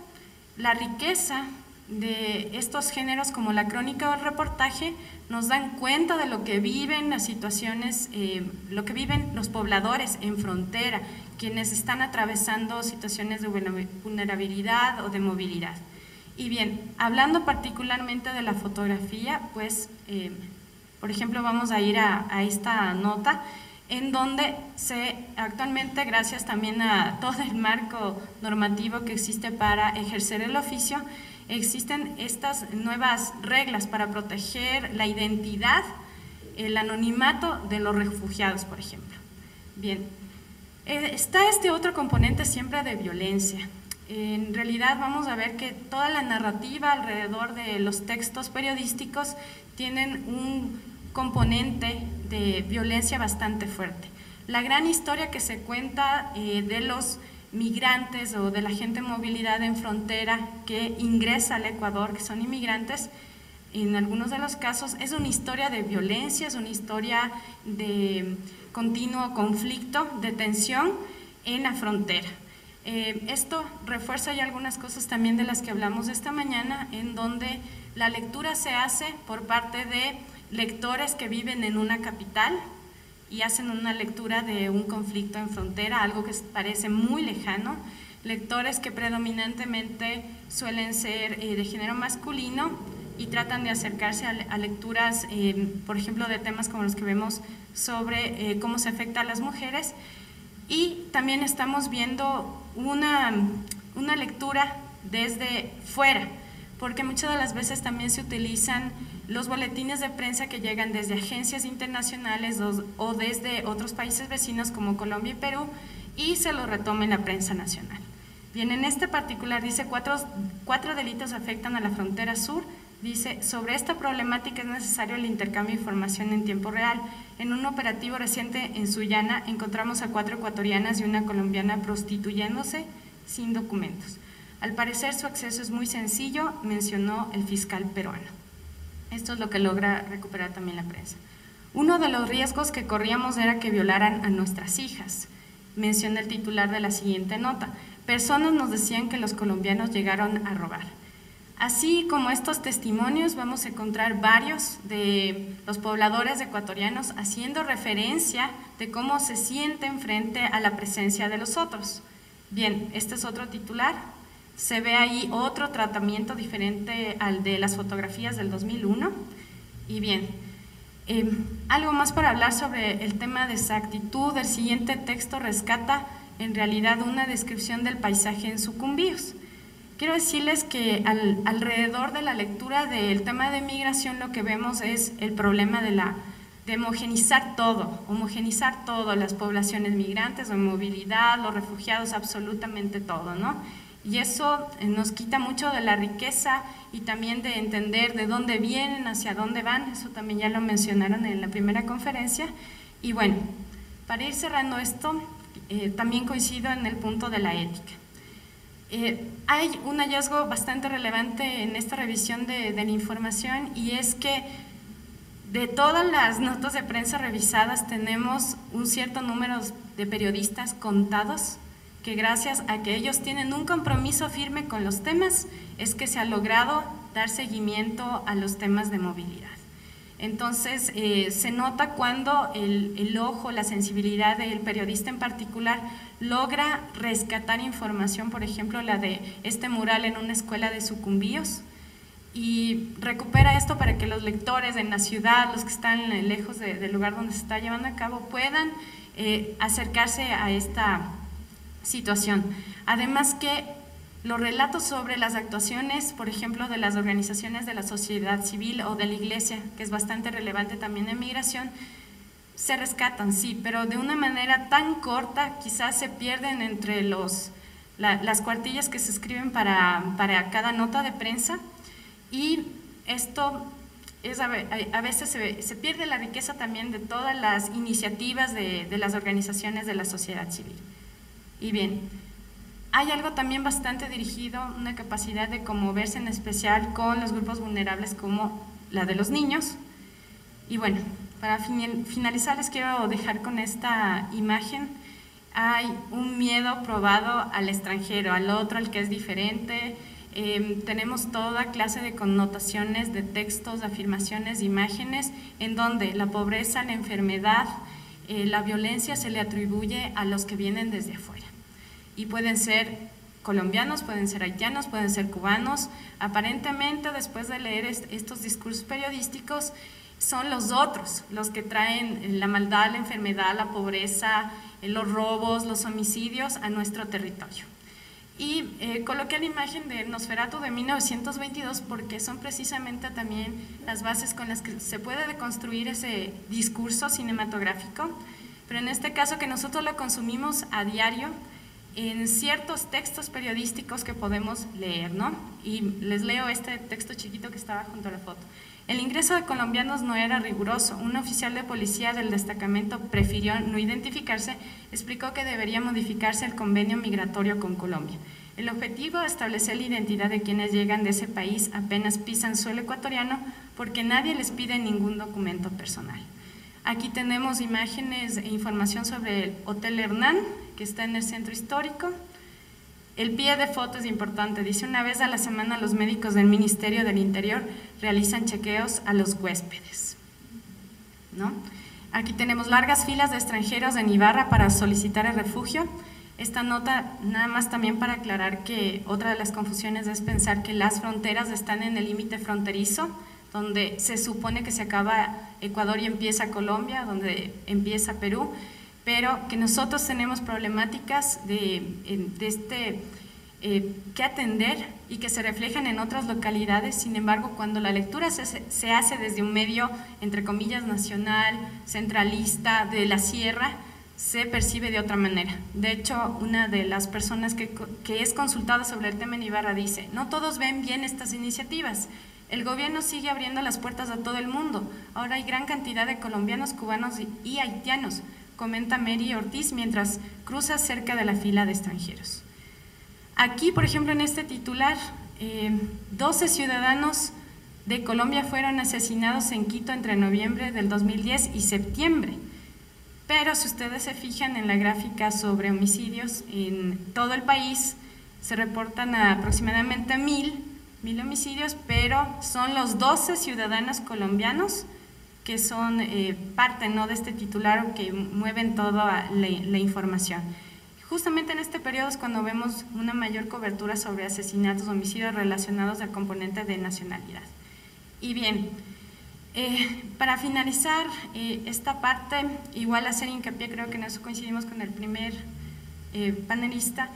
la riqueza de estos géneros como la crónica o el reportaje nos dan cuenta de lo que viven las situaciones, lo que viven los pobladores en frontera, quienes están atravesando situaciones de vulnerabilidad o de movilidad. Y bien, hablando particularmente de la fotografía, pues, por ejemplo, vamos a ir a esta nota, en donde actualmente, gracias también a todo el marco normativo que existe para ejercer el oficio, existen estas nuevas reglas para proteger la identidad, el anonimato de los refugiados, por ejemplo. Bien, está este otro componente siempre de violencia. En realidad vamos a ver que toda la narrativa alrededor de los textos periodísticos tienen un componente de violencia bastante fuerte. La gran historia que se cuenta de los migrantes o de la gente en movilidad en frontera que ingresa al Ecuador, que son inmigrantes, en algunos de los casos es una historia de violencia, es una historia de continuo conflicto, de tensión en la frontera. Esto refuerza ya algunas cosas también de las que hablamos esta mañana, en donde la lectura se hace por parte de lectores que viven en una capital y hacen una lectura de un conflicto en frontera, algo que parece muy lejano, lectores que predominantemente suelen ser de género masculino y tratan de acercarse a lecturas, por ejemplo, de temas como los que vemos sobre cómo se afecta a las mujeres, y también estamos viendo una lectura desde fuera, porque muchas de las veces también se utilizan los boletines de prensa que llegan desde agencias internacionales o desde otros países vecinos como Colombia y Perú, y se lo retoma en la prensa nacional. Bien, en este particular dice cuatro delitos afectan a la frontera sur Dice, sobre esta problemática es necesario el intercambio de información en tiempo real. En un operativo reciente en Sullana encontramos a 4 ecuatorianas y una colombiana prostituyéndose sin documentos. Al parecer su acceso es muy sencillo, mencionó el fiscal peruano. Esto es lo que logra recuperar también la prensa. Uno de los riesgos que corríamos era que violaran a nuestras hijas, menciona el titular de la siguiente nota. Personas nos decían que los colombianos llegaron a robar. Así como estos testimonios, vamos a encontrar varios de los pobladores ecuatorianos haciendo referencia de cómo se sienten frente a la presencia de los otros. Bien, este es otro titular. Se ve ahí otro tratamiento diferente al de las fotografías del 2001. Y bien, algo más para hablar sobre el tema de exactitud. El siguiente texto rescata en realidad una descripción del paisaje en Sucumbíos. Quiero decirles que alrededor de la lectura del tema de migración lo que vemos es el problema de homogenizar todo, las poblaciones migrantes, la movilidad, los refugiados, absolutamente todo, ¿no? Y eso nos quita mucho de la riqueza y también de entender de dónde vienen, hacia dónde van, eso también ya lo mencionaron en la primera conferencia. Y bueno, para ir cerrando esto, también coincido en el punto de la ética. Hay un hallazgo bastante relevante en esta revisión de la información y es que de todas las notas de prensa revisadas tenemos un cierto número de periodistas contados que gracias a que ellos tienen un compromiso firme con los temas es que se ha logrado dar seguimiento a los temas de movilidad. Entonces se nota cuando el ojo, la sensibilidad del periodista en particular logra rescatar información, por ejemplo la de este mural en una escuela de Sucumbíos, y recupera esto para que los lectores en la ciudad, los que están lejos del lugar donde se está llevando a cabo, puedan acercarse a esta situación. Además que los relatos sobre las actuaciones, por ejemplo, de las organizaciones de la sociedad civil o de la iglesia, que es bastante relevante también en migración, se rescatan, sí, pero de una manera tan corta, quizás se pierden entre las cuartillas que se escriben para cada nota de prensa, y esto es, a veces se pierde la riqueza también de todas las iniciativas de las organizaciones de la sociedad civil. Y bien, hay algo también bastante dirigido, una capacidad de conmoverse en especial con los grupos vulnerables como la de los niños. Y bueno, para finalizar les quiero dejar con esta imagen. Hay un miedo probado al extranjero, al otro, al que es diferente. Tenemos toda clase de connotaciones, de textos, de afirmaciones, de imágenes, en donde la pobreza, la enfermedad, la violencia se le atribuye a los que vienen desde afuera. Y pueden ser colombianos, pueden ser haitianos, pueden ser cubanos. Aparentemente, después de leer estos discursos periodísticos, son los otros los que traen la maldad, la enfermedad, la pobreza, los robos, los homicidios a nuestro territorio. Y coloqué la imagen de Nosferatu de 1922 porque son precisamente también las bases con las que se puede deconstruir ese discurso cinematográfico, pero en este caso que nosotros lo consumimos a diario en ciertos textos periodísticos que podemos leer, ¿no? Y les leo este texto chiquito que estaba junto a la foto. El ingreso de colombianos no era riguroso. Un oficial de policía del destacamento prefirió no identificarse, explicó que debería modificarse el convenio migratorio con Colombia. El objetivo es establecer la identidad de quienes llegan de ese país apenas pisan suelo ecuatoriano porque nadie les pide ningún documento personal. Aquí tenemos imágenes e información sobre el Hotel Hernán, que está en el centro histórico. El pie de foto es importante, dice: una vez a la semana los médicos del Ministerio del Interior realizan chequeos a los huéspedes, ¿no? Aquí tenemos largas filas de extranjeros en Ibarra para solicitar el refugio. Esta nota nada más también para aclarar que otra de las confusiones es pensar que las fronteras están en el límite fronterizo, donde se supone que se acaba Ecuador y empieza Colombia, donde empieza Perú, pero que nosotros tenemos problemáticas que atender y que se reflejan en otras localidades. Sin embargo, cuando la lectura se hace desde un medio, entre comillas, nacional, centralista, de la sierra, se percibe de otra manera. De hecho, una de las personas que es consultada sobre el tema en Ibarra dice: no todos ven bien estas iniciativas. El gobierno sigue abriendo las puertas a todo el mundo. Ahora hay gran cantidad de colombianos, cubanos y haitianos, comenta Mary Ortiz mientras cruza cerca de la fila de extranjeros. Aquí, por ejemplo, en este titular, 12 ciudadanos de Colombia fueron asesinados en Quito entre noviembre del 2010 y septiembre. Pero si ustedes se fijan en la gráfica sobre homicidios, en todo el país se reportan aproximadamente 1000 homicidios, pero son los 12 ciudadanos colombianos que son parte, ¿no?, de este titular o que mueven toda la información. Justamente en este periodo es cuando vemos una mayor cobertura sobre asesinatos o homicidios relacionados al componente de nacionalidad. Y bien, para finalizar esta parte, igual hacer hincapié, creo que en eso coincidimos con el primer panelista,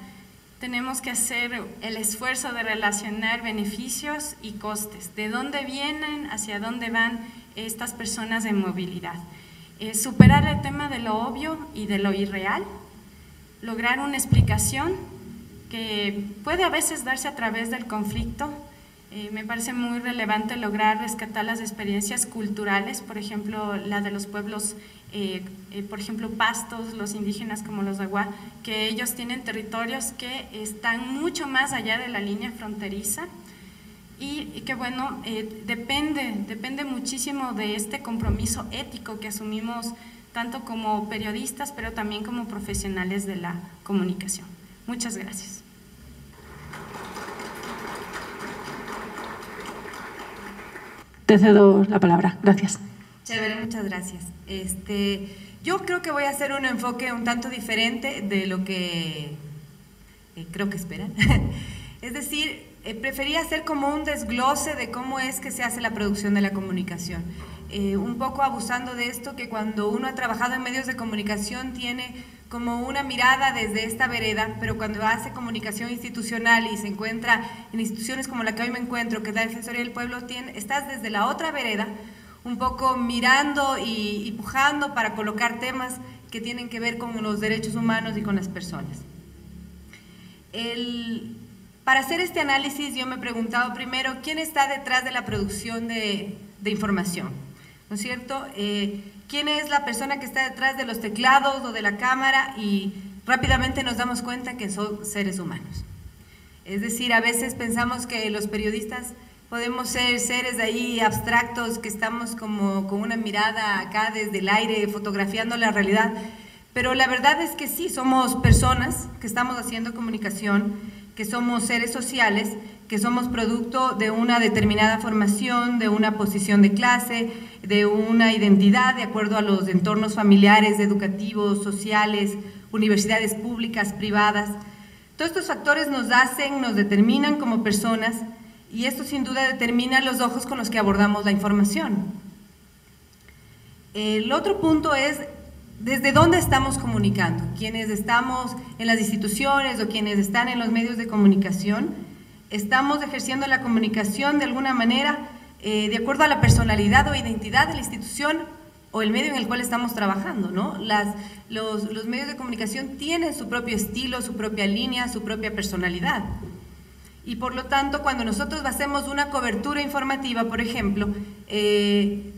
tenemos que hacer el esfuerzo de relacionar beneficios y costes, de dónde vienen, hacia dónde van estas personas de movilidad. Superar el tema de lo obvio y de lo irreal, lograr una explicación que puede a veces darse a través del conflicto. Me parece muy relevante lograr rescatar las experiencias culturales, por ejemplo, la de los pueblos, por ejemplo, pastos, los indígenas como los Agua, que ellos tienen territorios que están mucho más allá de la línea fronteriza y que, bueno, depende muchísimo de este compromiso ético que asumimos tanto como periodistas, pero también como profesionales de la comunicación. Muchas gracias. Te cedo la palabra. Gracias. Chévere, muchas gracias. Yo creo que voy a hacer un enfoque un tanto diferente de lo que creo que esperan. Es decir, prefería hacer como un desglose de cómo es que se hace la producción de la comunicación. Un poco abusando de esto, que cuando uno ha trabajado en medios de comunicación tiene como una mirada desde esta vereda, pero cuando hace comunicación institucional y se encuentra en instituciones como la que hoy me encuentro, que es la Defensoría del Pueblo, estás desde la otra vereda, un poco mirando y pujando para colocar temas que tienen que ver con los derechos humanos y con las personas. Para hacer este análisis yo me he preguntado primero, ¿quién está detrás de la producción de información? ¿No es cierto? ¿Quién es la persona que está detrás de los teclados o de la cámara? Y rápidamente nos damos cuenta que son seres humanos. Es decir, a veces pensamos que los periodistas podemos ser seres de ahí abstractos, que estamos como con una mirada acá desde el aire fotografiando la realidad, pero la verdad es que sí, somos personas que estamos haciendo comunicación, que somos seres sociales, que somos producto de una determinada formación, de una posición de clase, de una identidad de acuerdo a los entornos familiares, educativos, sociales, universidades públicas, privadas. Todos estos factores nos hacen, nos determinan como personas y esto sin duda determina los ojos con los que abordamos la información. El otro punto es desde dónde estamos comunicando, quienes estamos en las instituciones o quienes están en los medios de comunicación, estamos ejerciendo la comunicación de alguna manera de acuerdo a la personalidad o identidad de la institución o el medio en el cual estamos trabajando, ¿no? Los medios de comunicación tienen su propio estilo, su propia línea, su propia personalidad. Y por lo tanto, cuando nosotros hacemos una cobertura informativa, por ejemplo,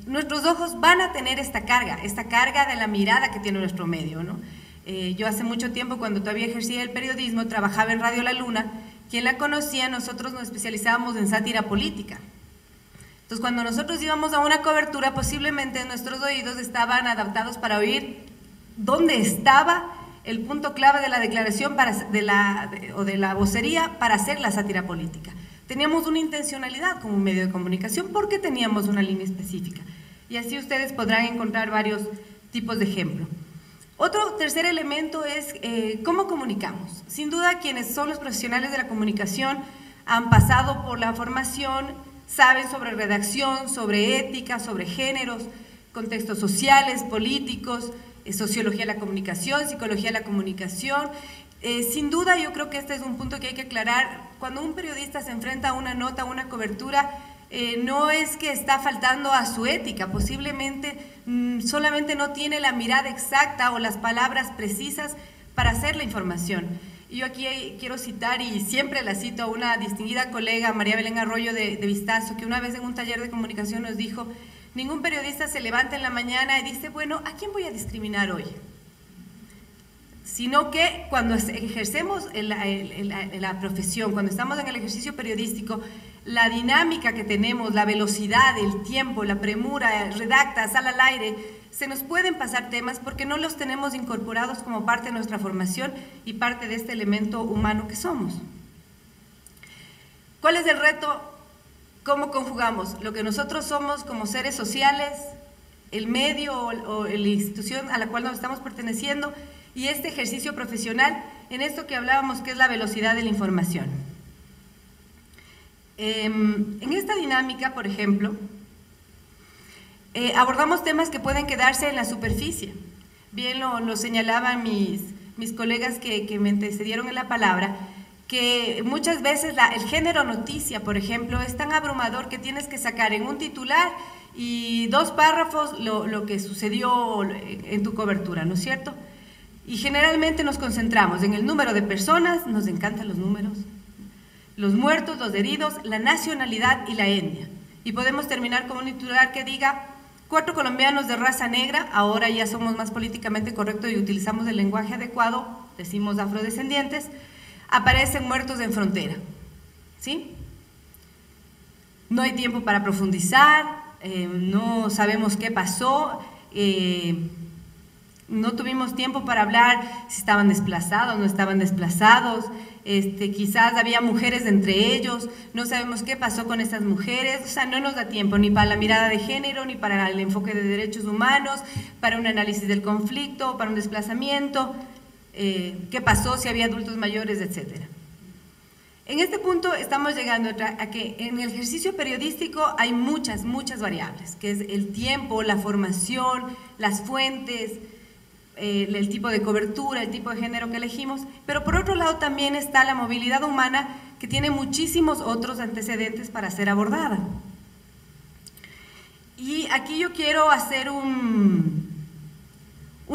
nuestros ojos van a tener esta carga de la mirada que tiene nuestro medio, ¿no? Yo hace mucho tiempo, cuando todavía ejercía el periodismo, trabajaba en Radio La Luna. Quien la conocía, nosotros nos especializábamos en sátira política. Entonces, cuando nosotros íbamos a una cobertura, posiblemente nuestros oídos estaban adaptados para oír dónde estaba el punto clave de la declaración o de la vocería para hacer la sátira política. Teníamos una intencionalidad como un medio de comunicación porque teníamos una línea específica. Y así ustedes podrán encontrar varios tipos de ejemplos. Otro tercer elemento es cómo comunicamos. Sin duda, quienes son los profesionales de la comunicación han pasado por la formación, saben sobre redacción, sobre ética, sobre géneros, contextos sociales, políticos, sociología de la comunicación, psicología de la comunicación. Sin duda, yo creo que este es un punto que hay que aclarar. Cuando un periodista se enfrenta a una nota, a una cobertura, no es que está faltando a su ética, posiblemente solamente no tiene la mirada exacta o las palabras precisas para hacer la información. Y yo aquí quiero citar, y siempre la cito, a una distinguida colega, María Belén Arroyo de Vistazo, que una vez en un taller de comunicación nos dijo: ningún periodista se levanta en la mañana y dice, bueno, ¿a quién voy a discriminar hoy? Sino que cuando ejercemos la profesión, cuando estamos en el ejercicio periodístico, la dinámica que tenemos, la velocidad, el tiempo, la premura, redacta, sal al aire, se nos pueden pasar temas porque no los tenemos incorporados como parte de nuestra formación y parte de este elemento humano que somos. ¿Cuál es el reto? ¿Cómo conjugamos lo que nosotros somos como seres sociales, el medio o la institución a la cual nos estamos perteneciendo, y este ejercicio profesional en esto que hablábamos, que es la velocidad de la información? En esta dinámica, por ejemplo, abordamos temas que pueden quedarse en la superficie. Bien lo señalaban mis colegas que me antecedieron en la palabra, que muchas veces el género noticia, por ejemplo, es tan abrumador que tienes que sacar en un titular y 2 párrafos lo que sucedió en tu cobertura, ¿no es cierto? Y generalmente nos concentramos en el número de personas, nos encantan los números, los muertos, los heridos, la nacionalidad y la etnia. Y podemos terminar con un titular que diga: 4 colombianos de raza negra, ahora ya somos más políticamente correctos y utilizamos el lenguaje adecuado, decimos afrodescendientes, aparecen muertos en frontera. ¿Sí? No hay tiempo para profundizar, no sabemos qué pasó, no tuvimos tiempo para hablar si estaban desplazados, no estaban desplazados, quizás había mujeres entre ellos, no sabemos qué pasó con esas mujeres, o sea, no nos da tiempo ni para la mirada de género, ni para el enfoque de derechos humanos, para un análisis del conflicto, para un desplazamiento, qué pasó, si había adultos mayores, etcétera. En este punto estamos llegando a que en el ejercicio periodístico hay muchas variables, que es el tiempo, la formación, las fuentes, el tipo de cobertura, el tipo de género que elegimos, pero por otro lado también está la movilidad humana, que tiene muchísimos otros antecedentes para ser abordada. Y aquí yo quiero hacer un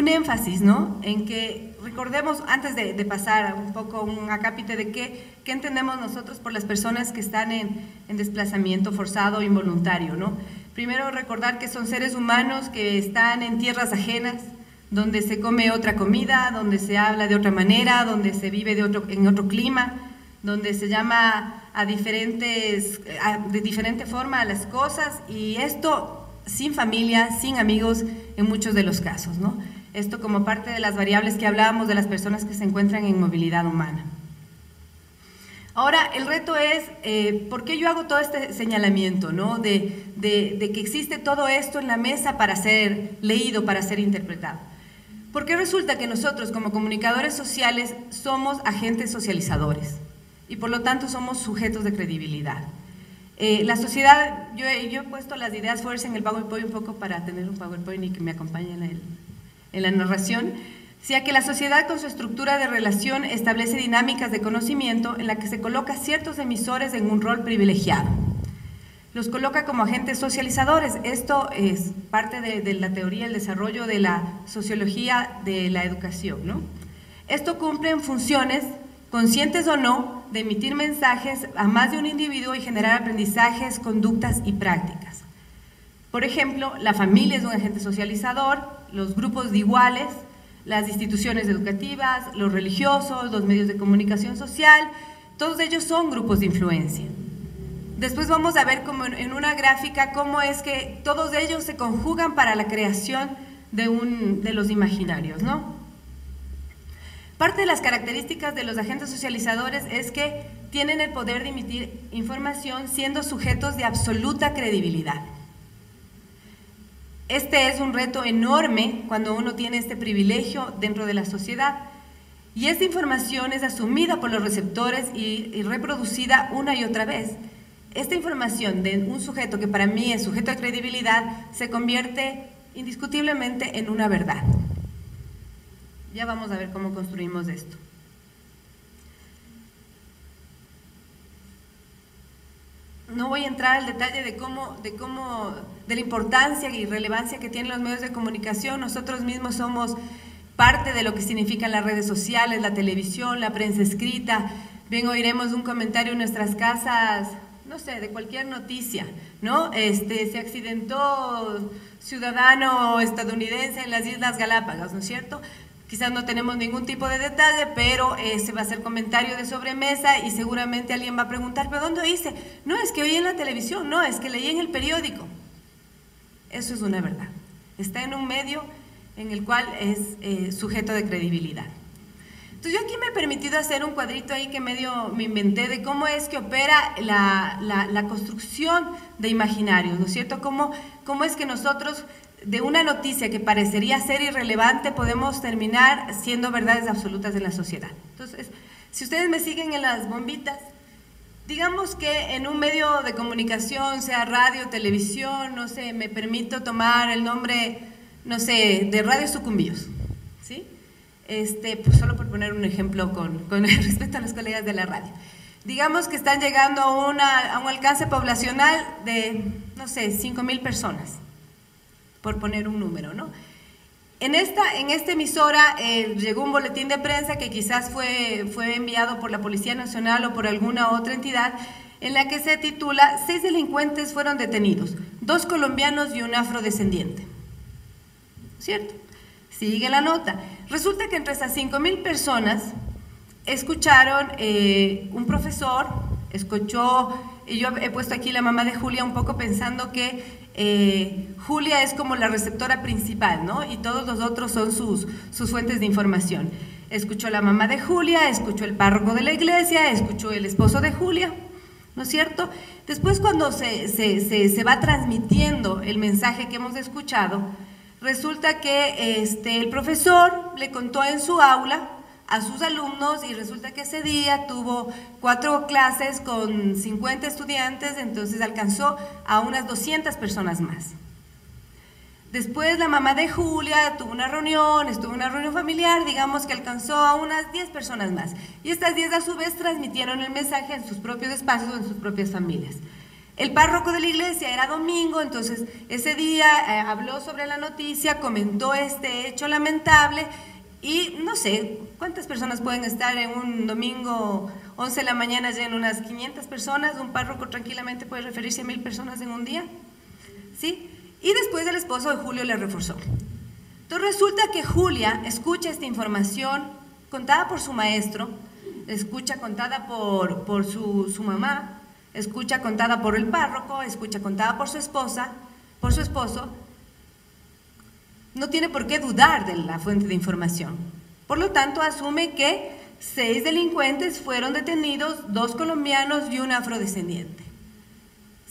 énfasis, ¿no?, en que recordemos, antes de pasar un poco un acápite de qué entendemos nosotros por las personas que están en desplazamiento forzado o involuntario, ¿no? Primero, recordar que son seres humanos que están en tierras ajenas, donde se come otra comida, donde se habla de otra manera, donde se vive en otro clima, donde se llama de diferente forma a las cosas, y esto sin familia, sin amigos en muchos de los casos, ¿no? Esto como parte de las variables que hablábamos de las personas que se encuentran en movilidad humana. Ahora, el reto es, ¿por qué yo hago todo este señalamiento, ¿no?, de que existe todo esto en la mesa para ser leído, para ser interpretado? Porque resulta que nosotros como comunicadores sociales somos agentes socializadores y por lo tanto somos sujetos de credibilidad. La sociedad, yo he puesto las ideas fuerza en el PowerPoint un poco para tener un PowerPoint y que me acompañe en la narración, sea que la sociedad con su estructura de relación establece dinámicas de conocimiento en la que se coloca ciertos emisores en un rol privilegiado. Los coloca como agentes socializadores. Esto es parte de la teoría, el desarrollo de la sociología de la educación, ¿no? Esto cumple en funciones, conscientes o no, de emitir mensajes a más de un individuo y generar aprendizajes, conductas y prácticas. Por ejemplo, la familia es un agente socializador, los grupos de iguales, las instituciones educativas, los religiosos, los medios de comunicación social, todos ellos son grupos de influencia. Después vamos a ver como en una gráfica cómo es que todos ellos se conjugan para la creación de los imaginarios, ¿no? Parte de las características de los agentes socializadores es que tienen el poder de emitir información siendo sujetos de absoluta credibilidad. Este es un reto enorme cuando uno tiene este privilegio dentro de la sociedad, y esta información es asumida por los receptores y reproducida una y otra vez. Esta información de un sujeto que para mí es sujeto de credibilidad se convierte indiscutiblemente en una verdad. Ya vamos a ver cómo construimos esto. No voy a entrar al detalle de la importancia y relevancia que tienen los medios de comunicación. Nosotros mismos somos parte de lo que significan las redes sociales, la televisión, la prensa escrita. Bien, oiremos un comentario en nuestras casas, no sé, de cualquier noticia, ¿no? Se accidentó ciudadano estadounidense en las Islas Galápagos, ¿no es cierto? Quizás no tenemos ningún tipo de detalle, pero se va a hacer comentario de sobremesa y seguramente alguien va a preguntar, ¿pero dónde oíste? No, es que oí en la televisión, no, es que leí en el periódico. Eso es una verdad. Está en un medio en el cual es sujeto de credibilidad. Entonces yo aquí me he permitido hacer un cuadrito ahí que medio me inventé de cómo es que opera la construcción de imaginarios, ¿no es cierto? Cómo es que nosotros de una noticia que parecería ser irrelevante podemos terminar siendo verdades absolutas en la sociedad. Entonces, si ustedes me siguen en las bombitas, digamos que en un medio de comunicación, sea radio, televisión, no sé, me permito tomar el nombre, no sé, de Radio Sucumbíos, ¿sí? Pues solo por poner un ejemplo con respecto a los colegas de la radio. Digamos que están llegando a un alcance poblacional de, no sé, 5,000 personas, por poner un número, ¿no? En esta emisora llegó un boletín de prensa que quizás fue enviado por la Policía Nacional o por alguna otra entidad, en la que se titula 6 delincuentes fueron detenidos, 2 colombianos y un afrodescendiente. ¿Cierto? Sigue la nota. Resulta que entre esas 5,000 personas escucharon un profesor, escuchó, y yo he puesto aquí la mamá de Julia un poco pensando que Julia es como la receptora principal, ¿no? Y todos los otros son sus fuentes de información. Escuchó la mamá de Julia, escuchó el párroco de la iglesia, escuchó el esposo de Julia, ¿no es cierto? Después, cuando se va transmitiendo el mensaje que hemos escuchado, resulta que el profesor le contó en su aula a sus alumnos y resulta que ese día tuvo 4 clases con 50 estudiantes, entonces alcanzó a unas 200 personas más. Después la mamá de Julia tuvo una reunión, estuvo en una reunión familiar, digamos que alcanzó a unas 10 personas más. Y estas 10 a su vez transmitieron el mensaje en sus propios espacios o en sus propias familias. El párroco de la iglesia era domingo, entonces ese día habló sobre la noticia, comentó este hecho lamentable y no sé cuántas personas pueden estar en un domingo 11 de la mañana, ya en unas 500 personas, un párroco tranquilamente puede referirse a 1,000 personas en un día, ¿sí? Y después el esposo de Julio le reforzó. Entonces resulta que Julia escucha esta información contada por su maestro, escucha contada por su mamá, escucha contada por el párroco, escucha contada por su esposa, por su esposo, no tiene por qué dudar de la fuente de información. Por lo tanto, asume que 6 delincuentes fueron detenidos, 2 colombianos y un afrodescendiente.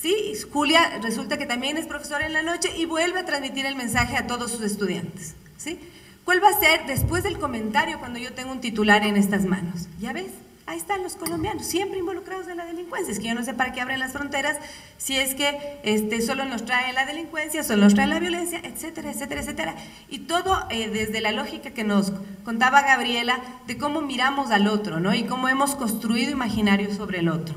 ¿Sí? Julia resulta que también es profesora en la noche y vuelve a transmitir el mensaje a todos sus estudiantes. ¿Sí? ¿Cuál va a ser después del comentario cuando yo tengo un titular en estas manos? ¿Ya ves? Ahí están los colombianos, siempre involucrados en la delincuencia. Es que yo no sé para qué abren las fronteras, si es que solo nos trae la delincuencia, solo nos trae la violencia, etcétera, etcétera, etcétera. Y todo desde la lógica que nos contaba Gabriela de cómo miramos al otro, ¿no? Y cómo hemos construido imaginarios sobre el otro.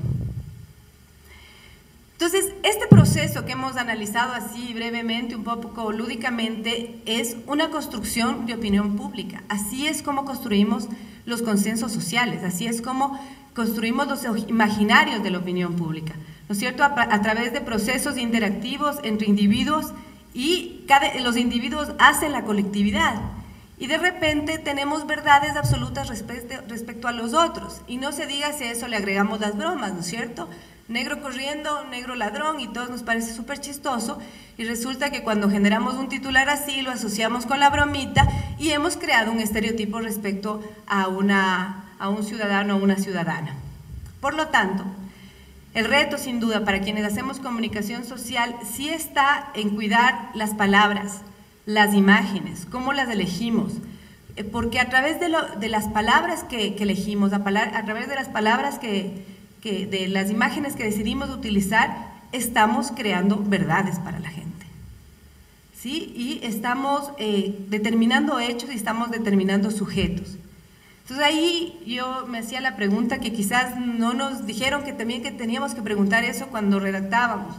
Entonces, este proceso que hemos analizado así brevemente, un poco lúdicamente, es una construcción de opinión pública. Así es como construimos los consensos sociales, así es como construimos los imaginarios de la opinión pública, ¿no es cierto? A través de procesos interactivos entre individuos y los individuos hacen la colectividad y de repente tenemos verdades absolutas respecto a los otros y no se diga si a eso le agregamos las bromas, ¿no es cierto? Negro corriendo, negro ladrón y todos nos parece súper chistoso y resulta que cuando generamos un titular así lo asociamos con la bromita y hemos creado un estereotipo respecto a un ciudadano o una ciudadana. Por lo tanto, el reto sin duda para quienes hacemos comunicación social sí está en cuidar las palabras, las imágenes, cómo las elegimos, porque a través de las palabras que elegimos, a través de las palabras de las imágenes que decidimos utilizar, estamos creando verdades para la gente, ¿sí? Y estamos determinando hechos y estamos determinando sujetos. Entonces ahí yo me hacía la pregunta que quizás no nos dijeron que también que teníamos que preguntar eso cuando redactábamos.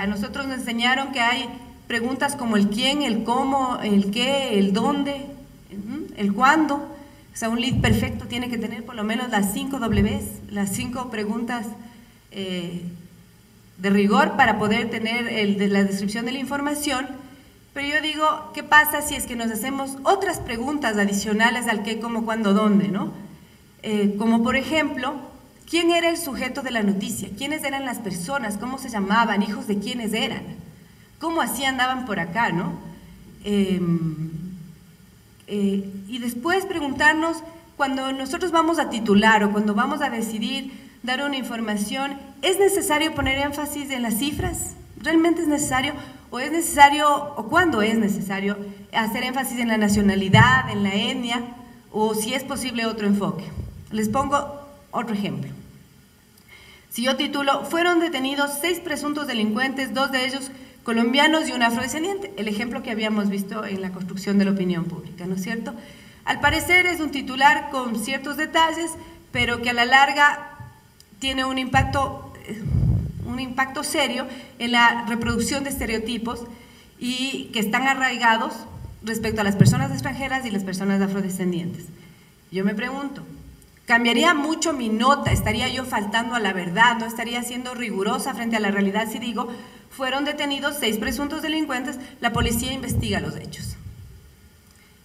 A nosotros nos enseñaron que hay preguntas como el quién, el cómo, el qué, el dónde, el cuándo. O sea, un lead perfecto tiene que tener por lo menos las 5 Ws, las 5 preguntas de rigor para poder tener la descripción de la información. Pero yo digo, ¿qué pasa si es que nos hacemos otras preguntas adicionales al qué, cómo, cuándo, dónde, ¿no? Como por ejemplo, ¿quién era el sujeto de la noticia? ¿Quiénes eran las personas? ¿Cómo se llamaban? ¿Hijos de quiénes eran? ¿Cómo así andaban por acá, no? Y después preguntarnos, cuando nosotros vamos a titular o cuando vamos a decidir dar una información, ¿es necesario poner énfasis en las cifras? ¿Realmente es necesario? ¿O es necesario, o cuándo es necesario, hacer énfasis en la nacionalidad, en la etnia, o si es posible otro enfoque? Les pongo otro ejemplo. Si yo titulo, fueron detenidos 6 presuntos delincuentes, 2 de ellos colombianos y un afrodescendiente, el ejemplo que habíamos visto en la construcción de la opinión pública, ¿no es cierto? Al parecer es un titular con ciertos detalles, pero que a la larga tiene un impacto serio en la reproducción de estereotipos y que están arraigados respecto a las personas extranjeras y las personas afrodescendientes. Yo me pregunto, ¿cambiaría mucho mi nota? ¿Estaría yo faltando a la verdad? ¿No estaría siendo rigurosa frente a la realidad si digo, fueron detenidos 6 presuntos delincuentes, la policía investiga los hechos?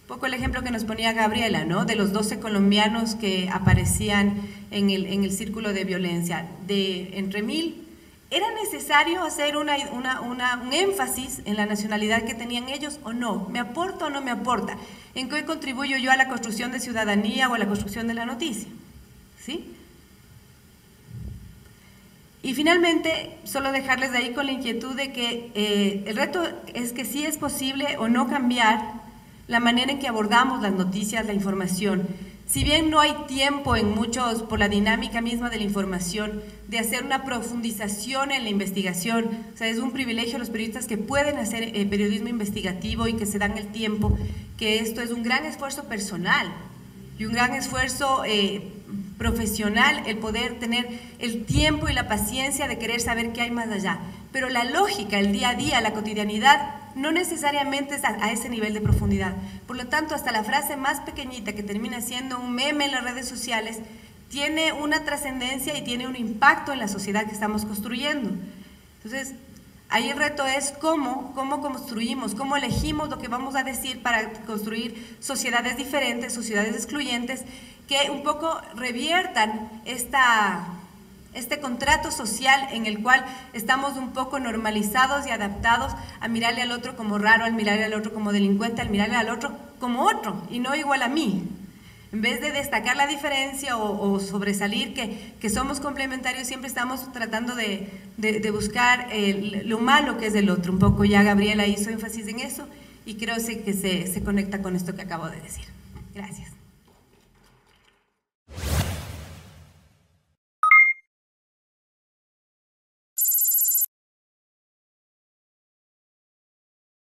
Un poco el ejemplo que nos ponía Gabriela, ¿no? De los 12 colombianos que aparecían en el círculo de violencia, de entre 1000. ¿Era necesario hacer un énfasis en la nacionalidad que tenían ellos o no? ¿Me aporta o no me aporta? ¿En qué contribuyo yo a la construcción de ciudadanía o a la construcción de la noticia? ¿Sí? Y finalmente, solo dejarles de ahí con la inquietud de que el reto es que sí es posible o no cambiar la manera en que abordamos las noticias, la información. Si bien no hay tiempo en muchos, por la dinámica misma de la información, de hacer una profundización en la investigación, o sea, es un privilegio a los periodistas que pueden hacer periodismo investigativo y que se dan el tiempo, que esto es un gran esfuerzo personal y un gran esfuerzo profesional, el poder tener el tiempo y la paciencia de querer saber qué hay más allá. Pero la lógica, el día a día, la cotidianidad, no necesariamente es a ese nivel de profundidad. Por lo tanto, hasta la frase más pequeñita que termina siendo un meme en las redes sociales, tiene una trascendencia y tiene un impacto en la sociedad que estamos construyendo. Entonces, ahí el reto es cómo construimos, cómo elegimos lo que vamos a decir para construir sociedades diferentes, sociedades excluyentes, que un poco reviertan este contrato social en el cual estamos un poco normalizados y adaptados a mirarle al otro como raro, al mirarle al otro como delincuente, al mirarle al otro como otro y no igual a mí. En vez de destacar la diferencia o sobresalir que somos complementarios, siempre estamos tratando de buscar lo malo que es del otro. Un poco ya Gabriela hizo énfasis en eso y creo que se conecta con esto que acabo de decir. Gracias.